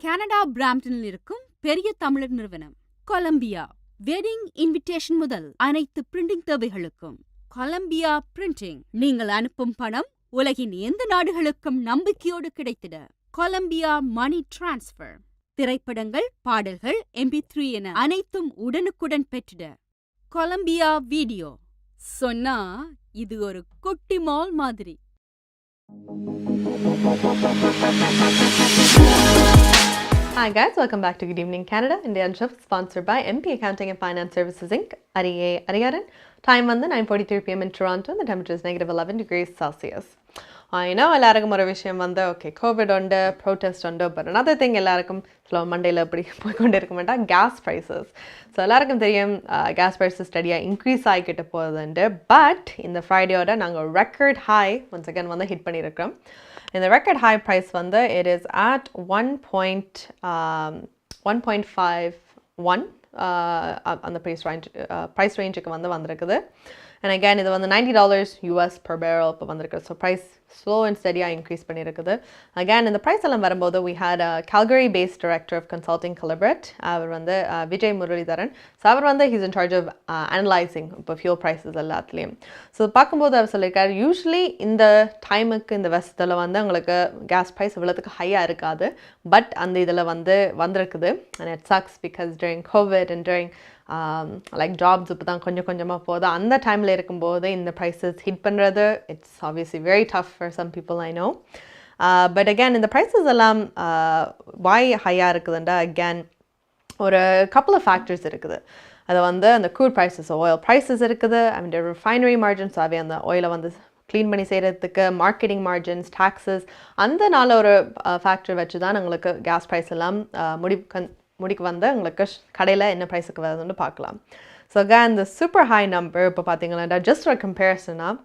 கனடா பிராம்டனில் இருக்கும் பெரிய தமிழர் நிறுவனம் கொலம்பியா வெட்டிங் இன்விடேஷன் முதல் அனைத்து பிரிண்டிங் தேவைகளுக்கும் கொலம்பியா பிரிண்டிங். நீங்கள் அனுப்பும் பணம் உலகின் எந்த நாடுகளுக்கும் நம்பிக்கையோடு கிடைத்திட கொலம்பியா மணி டிரான்ஸ்ஃபர். திரைப்படங்கள், பாடல்கள், MP3 என அனைத்தும் உடனுக்குடன் பெற்றிட கொலம்பியா வீடியோ. சொன்னா இது ஒரு குட்டி மால் மாதிரி. Hi guys, welcome back to Good Evening Canada. Indian Chef sponsored by MP Accounting and Finance Services Inc. Ariaran. Time வந்து 9:43 p.m. in Toronto and the temperature is -11 degrees Celsius. I know எல்லாருக்கும் ஒரு விஷயம் வந்து okay Covid உண்டு, protest உண்டு, but another thing எல்லாருக்கும் slow மண்டேல எப்படி போய்கொண்டே இருக்க மாட்டா கேஸ் ப்ரைஸஸ். ஸோ எல்லாருக்கும் தெரியும் கேஸ் ப்ரைஸஸ் ஸ்டடியாக இன்க்ரீஸ் ஆகிக்கிட்டு போகுதுண்டு. பட் இந்த ஃப்ரைடேயோட நாங்கள் ரெக்கார்ட் ஹை ஒன்ஸ் அகேன் வந்து ஹிட் பண்ணியிருக்கிறோம். இந்த ரெக்கார்ட் ஹை ப்ரைஸ் வந்து it is at 1.51 அந்த ப்ரைஸ் ரேஞ்சுக்கு வந்து வந்திருக்குது. And again இது வந்து $90 US per barrel இப்போ வந்திருக்கு. ஸோ ப்ரைஸ் ஸ்லோ அண்ட் ஸ்டடியாக இன்க்ரீஸ் பண்ணியிருக்குது. அகேன் இந்த ப்ரைஸ் எல்லாம் வரும்போது we had a Calgary based director of consulting Collaborate. அவர் வந்து விஜய் முரளிதரன். ஸோ அவர் வந்து he's in charge of analyzing இப்போ fuel prices எல்லாத்துலேயும். ஸோ பார்க்கும்போது அவர் சொல்லியிருக்காரு யூஸ்வலி இந்த டைமுக்கு இந்த வருஷத்தில் வந்து உங்களுக்கு கேஸ் ப்ரைஸ் இவ்வளோத்துக்கு ஹையாக இருக்காது. பட் அந்த இதில் வந்து வந்திருக்குது. and it sucks because during COVID and during like jobs இப்போ தான் கொஞ்சம் கொஞ்சமாக போகுது. அந்த டைமில் இருக்கும்போது இந்த ப்ரைஸஸ் ஹிட் பண்ணுறது it's obviously very tough for some people I know. But again இந்த ப்ரைஸஸ் எல்லாம் வாய் ஹையாக இருக்குதுண்டா அகேன் ஒரு கப்புள் ஆஃப் ஃபேக்டர்ஸ் இருக்குது. அது வந்து அந்த க்ரூட் ப்ரைஸஸ் ஆயில் ப்ரைஸஸ் இருக்குது. ஐ மீன் ரிஃபைனரி மார்ஜின்ஸ் அவை அந்த ஆயிலை வந்து க்ளீன் பண்ணி செய்கிறதுக்கு மார்க்கெட்டிங் மார்ஜின்ஸ், டாக்ஸஸ் அந்த நாள் ஒரு ஃபேக்டர் வச்சு தான் உங்களுக்கு கேஸ் ப்ரைஸ் எல்லாம் முடிக்கு வந்து உங்களுக்கு கடையில் என்ன ப்ரைஸுக்கு வருதுன்னு பார்க்கலாம். ஸோ அகேன் இந்த சூப்பர் ஹை நம்பர் இப்போ பார்த்தீங்கன்னா ஜஸ்ட் ஒரு கம்பேரிசனாக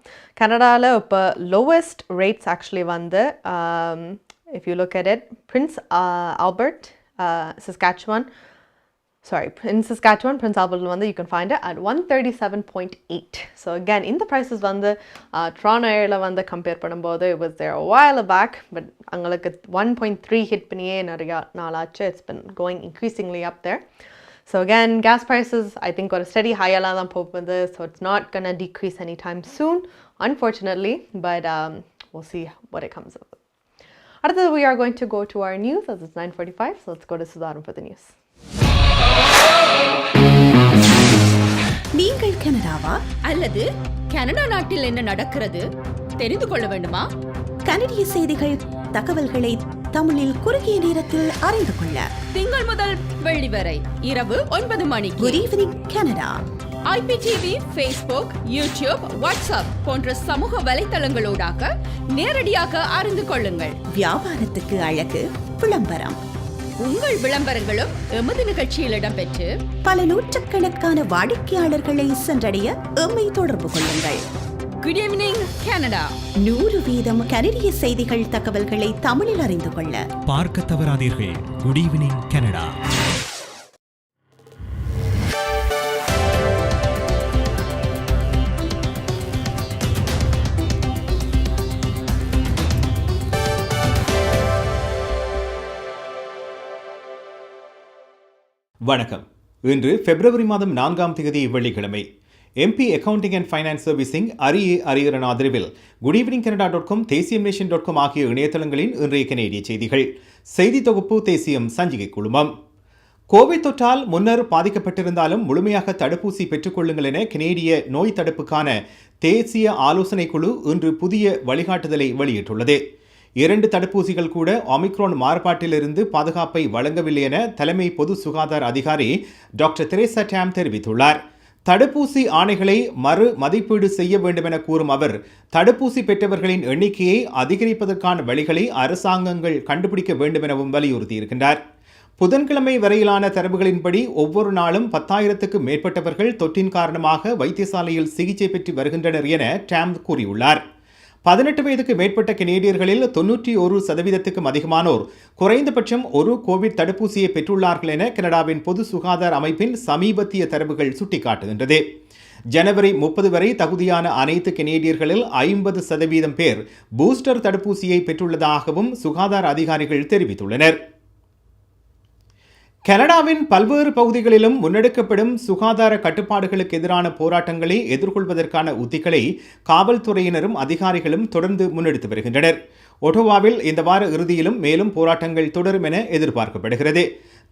கனடாவில் இப்போ லோவஸ்ட் ரேட்ஸ் ஆக்சுவலி வந்து if you look at it Prince Albert, Saskatchewan, Prince Albert வந்து you can find it at 137.8. So again இந்த prices வந்து Toronto ஏரியாவில் வந்து கம்பேர் பண்ணும்போது it was there a while back, but அங்களுக்கு 1.3 hit பண்ணியே நிறையா நாளாச்சு. It's been going increasingly up there. So again gas prices I think ஒரு steady high-ஆலாம் தான் போகுது. So it's not gonna decrease anytime soon unfortunately, but we'll see what it comes of. அடுத்தது we are going to go to our news as it's 9:45. So let's go to Sudaran for the news. நீங்கள் கனடாவா அல்லது Canada நாட்டில் என்ன நடக்கிறது தெரிந்து கொள்ள வேண்டுமா? கனடிய செய்திகள், தகவல்களை தமிழில் குறுகிய நேரத்தில் அறிந்து கொள்ள திங்கள் முதல் வெள்ளி வரை இரவு 9 மணிக்கு Good Evening Canada IPTV, Facebook, YouTube, WhatsApp போன்ற சமூக வலைத்தளங்களூடாக நேரடியாக அறிந்து கொள்ளுங்கள். வியாபாரத்துக்கு அழகு விளம்பரம். உங்கள் விளம்பரங்களும் எமது நிகழ்ச்சியில் இடம்பெற்று பல நூற்றுக்கணக்கான வாடிக்கையாளர்களை சென்றடைய எம்மை தொடர்பு கொள்ளுங்கள். Good evening Canada. 100% கனடிய செய்திகள் தகவல்களை தமிழில் அறிந்து கொள்ள பார்க்க தவறாதீர்கள். Good evening Canada. வணக்கம். இன்று பிப்ரவரி மாதம் 4ஆம் தேதி வெள்ளிக்கிழமை. MP accounting and finance servicing Hariharan ஆதரவில் goodevningcanada.com தேசியம்நேஷன்.com ஆகிய இணையதளங்களின் இன்றைய கனேடிய செய்திகள். செய்தி தொகுப்பு தேசியம் சஞ்சிகை குழுமம். கோவிட் தொற்றால் முன்னர் பாதிக்கப்பட்டிருந்தாலும் முழுமையாக தடுப்பூசி பெற்றுக் கொள்ளுங்கள் என கனேடிய நோய் தடுப்புக்கான தேசிய ஆலோசனை குழு இன்று புதிய வழிகாட்டுதலை வெளியிட்டுள்ளது. 2 தடுப்பூசிகள் கூட ஒமிக்ரான் மாறுபாட்டிலிருந்து பாதுகாப்பை வழங்கவில்லை என தலைமை பொது சுகாதார அதிகாரி டாக்டர் ps.ச தெரிவித்துள்ளார். தடுப்பூசி ஆணைகளை மறு மதிப்பீடு செய்ய வேண்டும் என கூறும் அவர், தடுப்பூசி பெற்றவர்களின் எண்ணிக்கையை அதிகரிப்பதற்கான வழிகளை அரசாங்கங்கள் கண்டுபிடிக்க வேண்டும் எனவும் வலியுறுத்தியிருக்கின்றார். புதன்கிழமை வரையிலான தரவுகளின்படி ஒவ்வொரு நாளும் 10,000க்கும் மேற்பட்டவர்கள் தொற்றின் காரணமாக வைத்தியசாலையில் சிகிச்சை பெற்று வருகின்றனர் என டாம் கூறியுள்ளார். 18 வயதுக்கு மேற்பட்ட கனேடியர்களில் 91%க்கும் அதிகமானோர் குறைந்தபட்சம் ஒரு கோவிட் தடுப்பூசியை பெற்றுள்ளார்கள் என கனடாவின் பொது சுகாதார அமைப்பின் சமீபத்திய தரவுகள் சுட்டிக்காட்டுகின்றது. ஜனவரி 30 வரை தகுதியான அனைத்து கனேடியர்களில் 50% பேர் பூஸ்டர் தடுப்பூசியை பெற்றுள்ளதாகவும் சுகாதார அதிகாரிகள் தெரிவித்துள்ளனர். கனடாவின் பல்வேறு பகுதிகளிலும் முன்னெடுக்கப்படும் சுகாதார கட்டுப்பாடுகளுக்கு எதிரான போராட்டங்களை எதிர்கொள்வதற்கான உத்திகளை காவல்துறையினரும் அதிகாரிகளும் தொடர்ந்து முன்னெடுத்து வருகின்றனர். ஒட்டோவாவில் இந்த வார இறுதியிலும் மேலும் போராட்டங்கள் தொடரும் என எதிர்பார்க்கப்படுகிறது.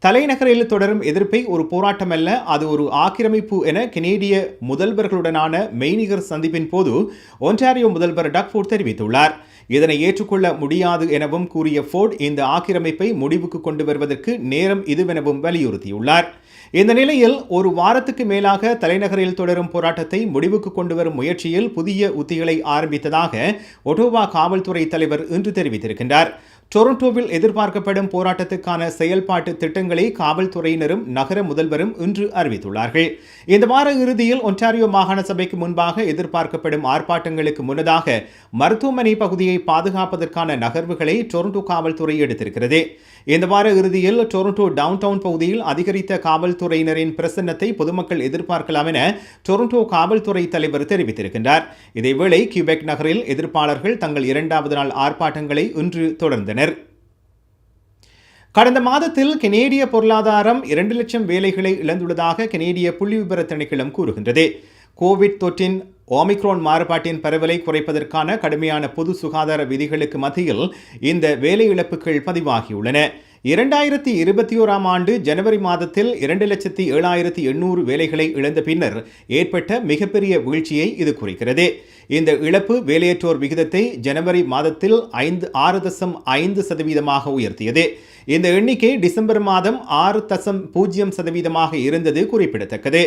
தலைநகரில் தொடரும் எதிர்ப்பை ஒரு போராட்டம் அல்ல, அது ஒரு ஆக்கிரமிப்பு என கனேடிய முதல்வர்களுடனான மெய்நிகர் சந்திப்பின் போது ஒன்டாரியோ முதல்வர் டக்ஃபோர்ட் தெரிவித்துள்ளார். இதனை ஏற்றுக்கொள்ள முடியாது எனவும் கூறிய ஃபோர்ட், இந்த ஆக்கிரமிப்பை முடிவுக்கு கொண்டு வருவதற்கு நேரம் இதுவெனவும் வலியுறுத்தியுள்ளார். இந்த நிலையில் ஒரு வாரத்துக்கு மேலாக தலைநகரில் தொடரும் போராட்டத்தை முடிவுக்கு கொண்டு வரும் முயற்சியில் புதிய உத்திகளை ஆரம்பித்ததாக ஒட்டோவா காவல்துறை தலைவர் இன்று தெரிவித்திருக்கின்றார். டொரண்டோவில் எதிர்பார்க்கப்படும் போராட்டத்துக்கான செயல்பாட்டு திட்டங்களை காவல்துறையினரும் நகர முதல்வரும் இன்று அறிவித்துள்ளார்கள். இந்த வார இறுதியில் ஒன்டாரியோ மாகாண சபைக்கு முன்பாக எதிர்பார்க்கப்படும் ஆர்ப்பாட்டங்களுக்கு முன்னதாக மருத்துவமனை பகுதியை பாதுகாப்பதற்கான நகர்வுகளை டொரண்டோ காவல்துறை எடுத்திருக்கிறது. இந்த வார இறுதியில் டொரண்டோ டவுன் டவுன் பகுதியில் அதிகரித்த காவல்துறையினரின் பிரசன்னத்தை பொதுமக்கள் எதிர்பார்க்கலாம் என டொரண்டோ காவல்துறை தலைவர் தெரிவித்திருக்கின்றார். இதேவேளை கியூபெக் நகரில் எதிர்ப்பாளர்கள் தங்கள் 2வது நாள் ஆர்ப்பாட்டங்களை இன்று தொடர்ந்தனர். கடந்த மாதத்தில் கனேடிய பொருளாதாரம் 2 லட்சம் வேலைகளை இழந்துள்ளதாக கனேடிய புள்ளிவிபர திணைக்களம் கூறுகின்றது. கோவிட் தொற்றின் ஒமிக்ரான் மாறுபாட்டின் பரவலை குறைப்பதற்கான கடுமையான பொது சுகாதார விதிகளுக்கு மத்தியில் இந்த வேலை இழப்புகள் பதிவாகியுள்ளன. 2021ஆம் ஆண்டு ஜனவரி மாதத்தில் 2,07,800 வேலைகளை இழந்த பின்னர் ஏற்பட்ட மிகப்பெரிய வீழ்ச்சியை இது குறிக்கிறது. இந்த இழப்பு வேலையற்றோர் விகிதத்தை ஜனவரி மாதத்தில் 6.5% உயர்த்தியது. இந்த எண்ணிக்கை டிசம்பர் மாதம் 6.0% இருந்தது குறிப்பிடத்தக்கது.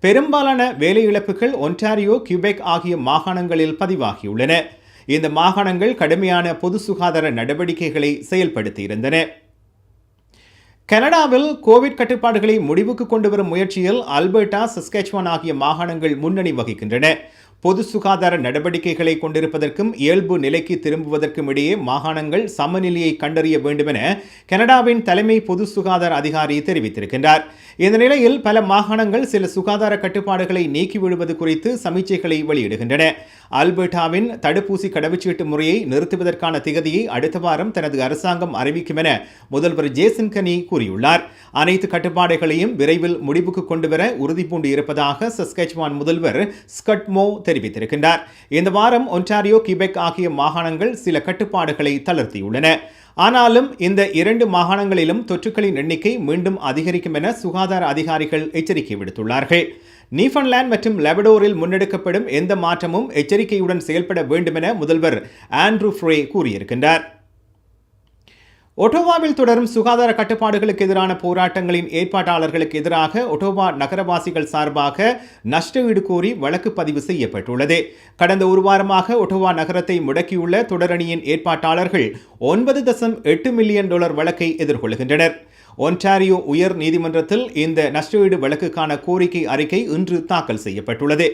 பெரும்பாலான வேலை இழப்புகள் ஒன்டாரியோ, கியூபெக் ஆகிய மாகாணங்களில் பதிவாகியுள்ளன. இந்த மாகாணங்கள் கடுமையான பொது சுகாதார நடவடிக்கைகளை செயல்படுத்தியிருந்தன. கனடாவில் கோவிட் கட்டுப்பாடுகளை முடிவுக்கு கொண்டு வரும் முயற்சியில் அல்பர்டா, சஸ்கேச்சுவான் ஆகிய மாகாணங்கள் முன்னணி வகிக்கின்றன. பொது சுகாதார நடவடிக்கைகளை கொண்டிருப்பதற்கும் இயல்பு நிலைக்கு திரும்புவதற்கும் இடையே மாகாணங்கள் சமநிலையை கண்டறிய வேண்டும் என கனடாவின் தலைமை பொது சுகாதார அதிகாரி தெரிவித்திருக்கின்றார். இந்த நிலையில் பல மாகாணங்கள் சில சுகாதார கட்டுப்பாடுகளை நீக்கிவிடுவது குறித்து சமீட்சைகளை வெளியிடுகின்றன. அல்பர்டாவின் தடுப்பூசி கடவுச்சீட்டு முறையை நிறுத்துவதற்கான திகதியை அடுத்த வாரம் தனது அரசாங்கம் அறிவிக்கும் என முதல்வர் ஜேசன் கனி கூறியுள்ளார். அனைத்து கட்டுப்பாடுகளையும் விரைவில் முடிவுக்கு கொண்டுவர உறுதிபூண்டு இருப்பதாக சஸ்கேச்சுவான் முதல்வர் ஸ்கட் மோ தெரிவித்திருக்கின்றார். இந்த வாரம் ஒன்டாரியோ, கியூபெக் ஆகிய மாகாணங்கள் சில கட்டுப்பாடுகளை தளர்த்தியுள்ளன. ஆனாலும் இந்த 2 மாகாணங்களிலும் தொற்றுகளின் எண்ணிக்கை மீண்டும் அதிகரிக்கும் என சுகாதார அதிகாரிகள் எச்சரிக்கை விடுத்துள்ளார்கள். நியூஃபவுண்ட்லாந்து மற்றும் லெபடோரில் முன்னெடுக்கப்படும் எந்த மாற்றமும் எச்சரிக்கையுடன் செயல்பட வேண்டும் என முதல்வர் ஆண்ட்ரூ ஃப்ரே கூறியிருக்கின்றார். ஒட்டோவாவில் தொடரும் சுகாதார கட்டுப்பாடுகளுக்கு எதிரான போராட்டங்களின் ஏற்பாட்டாளர்களுக்கு எதிராக ஒட்டோவா நகரவாசிகள் சார்பாக நஷ்டஈடு கோரி வழக்கு பதிவு செய்யப்பட்டுள்ளது. கடந்த ஒரு வாரமாக ஒட்டோவா நகரத்தை முடக்கியுள்ள தொடரணியின் ஏற்பாட்டாளர்கள் $9.8 மில்லியன் வழக்கை எதிர்கொள்கின்றனர். ஒன்டாரியோ உயர் நீதிமன்றத்தில் இந்த நஷ்டஈடு வழக்குக்கான கோரிக்கை அறிக்கை இன்று தாக்கல் செய்யப்பட்டுள்ளது.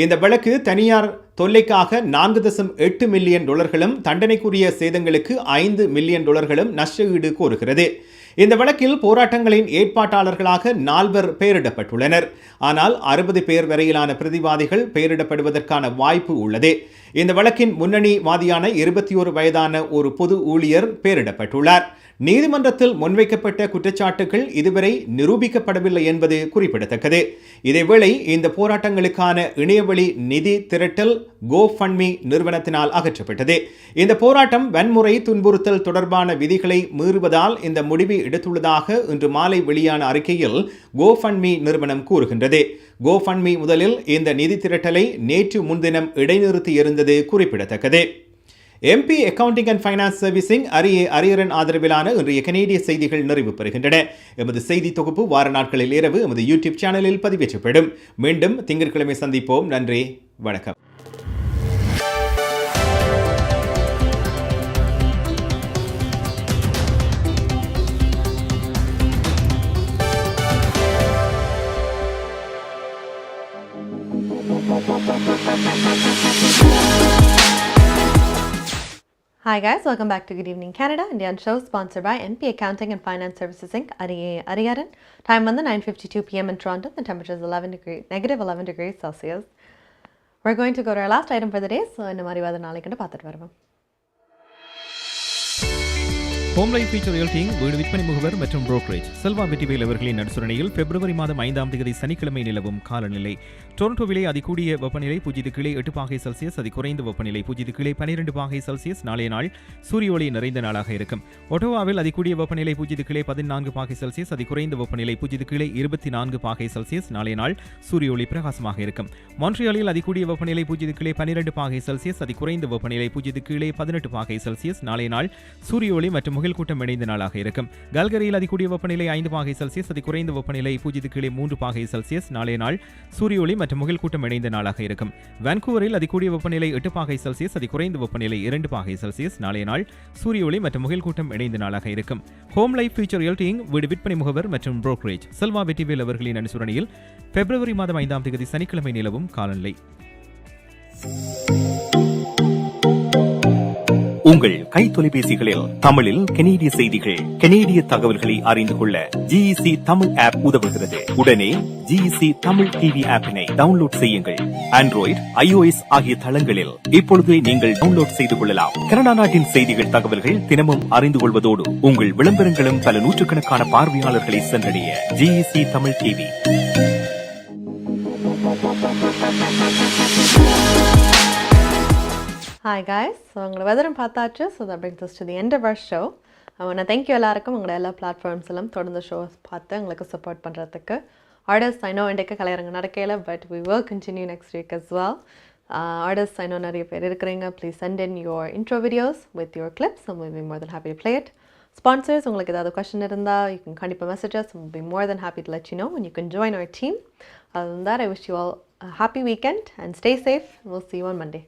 இந்த வழக்கு தனியார் தொல்லைக்காக $4.8 மில்லியன் தண்டனைக்குரிய சேதங்களுக்கு $5 மில்லியன் நஷ்டஈடு கோருகிறது. இந்த வழக்கில் போராட்டங்களின் ஏற்பாட்டாளர்களாக 4 பெயரிடப்பட்டுள்ளனர். ஆனால் 60 பேர் வரையிலான பிரதிவாதிகள் பெயரிடப்படுவதற்கான வாய்ப்பு உள்ளது. இந்த வழக்கின் முன்னணி வாதியான 21 வயதான ஒரு பொது ஊழியர் பெயரிடப்பட்டுள்ளார். நீதிமன்றத்தில் முன்வைக்கப்பட்ட குற்றச்சாட்டுகள் இதுவரை நிரூபிக்கப்படவில்லை என்பது குறிப்பிடத்தக்கது. இதேவேளை இந்த போராட்டங்களுக்கான இணையவழி நிதி திரட்டல் GoFundMe நிறுவனத்தினால் அகற்றப்பட்டது. இந்த போராட்டம் வன்முறை துன்புறுத்தல் தொடர்பான விதிகளை மீறுவதால் இந்த முடிவை எடுத்துள்ளதாக இன்று மாலை வெளியான அறிக்கையில் GoFundMe நிறுவனம் கூறுகின்றது. GoFundMe முதலில் இந்த நிதி திரட்டலை நேற்று முன்தினம் இடைநிறுத்தி இருந்தது குறிப்பிடத்தக்கது. MP accounting and finance servicing Ariyaran ஆதரவிலான இன்றைய கனேடிய செய்திகள் நிறைவு பெறுகின்றன. எமது செய்தி தொகுப்பு வார நாட்களில் இரவு எமது யூடியூப் சேனலில் பதிவேற்றப்படும். மீண்டும் திங்கட்கிழமை சந்திப்போம். நன்றி, வணக்கம். Hi guys, welcome back to Good Evening Canada, Indian show sponsored by MP Accounting and Finance Services Inc. Ariaran. Time on the 9:52 p.m. in Toronto. The temperature is -11 degrees Celsius. We're going to go to our last item for the day. So, in the Mariwada Nalikanda Pathar Varva. Home life future realty inc வீடு விற்பனை முகவர் மற்றும் brokerage Selva Vetrivel அவர்களின் நடுசுரணையில் பிப்ரவரி மாதம் 5ஆம் தேதி சனிக்கிழமை நிலவும் காலநிலை. டொரண்டோவிலே அதிகூடிய வெப்பநிலை 0 பாகை செல்சியஸ், அதி குறைந்த வெப்பநிலை 0 12 பாகை செல்சியஸ். நாளைய நாள் சூரிய ஒளி நிறைந்த நாளாக இருக்கும். ஒட்டோவாவில் அதிகூடிய வெப்பநிலை 0 14 பாகை செல்சியஸ், அதி குறைந்த வெப்பநிலை 0 24 பாகை செல்சியஸ். நாளைய நாள் சூரிய ஒளி பிரகாசமாக இருக்கும். மான்ட்ரியாலில் அதிகூடிய வெப்பநிலை 0 12 பாகை செல்சியஸ், அதி குறைந்த வெப்பநிலை 0 18 பாகை செல்சியஸ். நாளைய நாள் சூரிய ஒளி மற்றும் கூட்டம் இணைந்த நாளாக இருக்கும். கல்கரியில் அதிகூடிய வெப்பநிலை 5 பாகை செல்சியஸ், அதி குறைந்த வெப்பநிலை 0 3 பாகை செல்சியஸ். நாளைய நாள் சூரிய ஒளி மற்றும் முகில் கூட்டம் இணைந்த நாளாக இருக்கும். வான்கூவரில் அதிகூடிய வெப்பநிலை 8 பாகை செல்சியஸ், அதி குறைந்த வெப்பநிலை 2 பாகை செல்சியஸ். நாளைய நாள் சூரிய ஒளி மற்றும் முகில் கூட்டம் இணைந்த நாளாக இருக்கும். ஹோம் லைஃப் ஃபியூச்சர் ரியல்டிங் வீடு விற்பனை முகவர் மற்றும் புரோக்கரேஜ் செல்வா வெற்றிவேல் அவர்களின் அனுசரணையில் பிப்ரவரி மாதம் 5ஆம் தேதி சனிக்கிழமை நிலவும் காலநிலை. உங்கள் கை தொலைபேசிகளில் தமிழில் கனேடிய செய்திகள், கனேடிய தகவல்களை அறிந்து கொள்ள GEC தமிழ் ஆப் உதவுகிறது. உடனே GEC தமிழ் டிவி ஆப்பினை டவுன்லோட் செய்யுங்கள். ஆண்ட்ராய்டு, iOS ஆகிய தளங்களில் இப்பொழுதே நீங்கள் டவுன்லோட் செய்து கொள்ளலாம். கனடா நாட்டின் செய்திகள், தகவல்கள் தினமும் அறிந்து கொள்வதோடு உங்கள் விளம்பரங்களும் பல நூற்றுக்கணக்கான பார்வையாளர்களை சென்றடைய GEC Tamil TV. Hi guys, so உங்களோட வெதரும் பார்த்தாச்சு. So that brings us to the end of our show. I want to thank you எல்லாருக்கும் உங்களோட எல்லா பிளாட்ஃபார்ம்ஸிலும் தொடர்ந்து ஷோஸ் பார்த்து எங்களுக்கு சப்போர்ட் பண்ணுறதுக்கு. ஆர்டர்ஸ் ஐ நோ இன்றைக்கு கலையரங்கு நடக்கையில், but we will continue next week as well. Orders I know நிறைய பேர் இருக்கிறீங்க. Please send in your intro videos with your clips and we'll be more than happy to play it. Sponsors, உங்களுக்கு ஏதாவது question இருந்தால் you can கண்டிப்பாக message us and we'll be more than happy to let you know when you can join our team. Other than that, I wish you all a happy weekend and stay safe. We'll see you on Monday.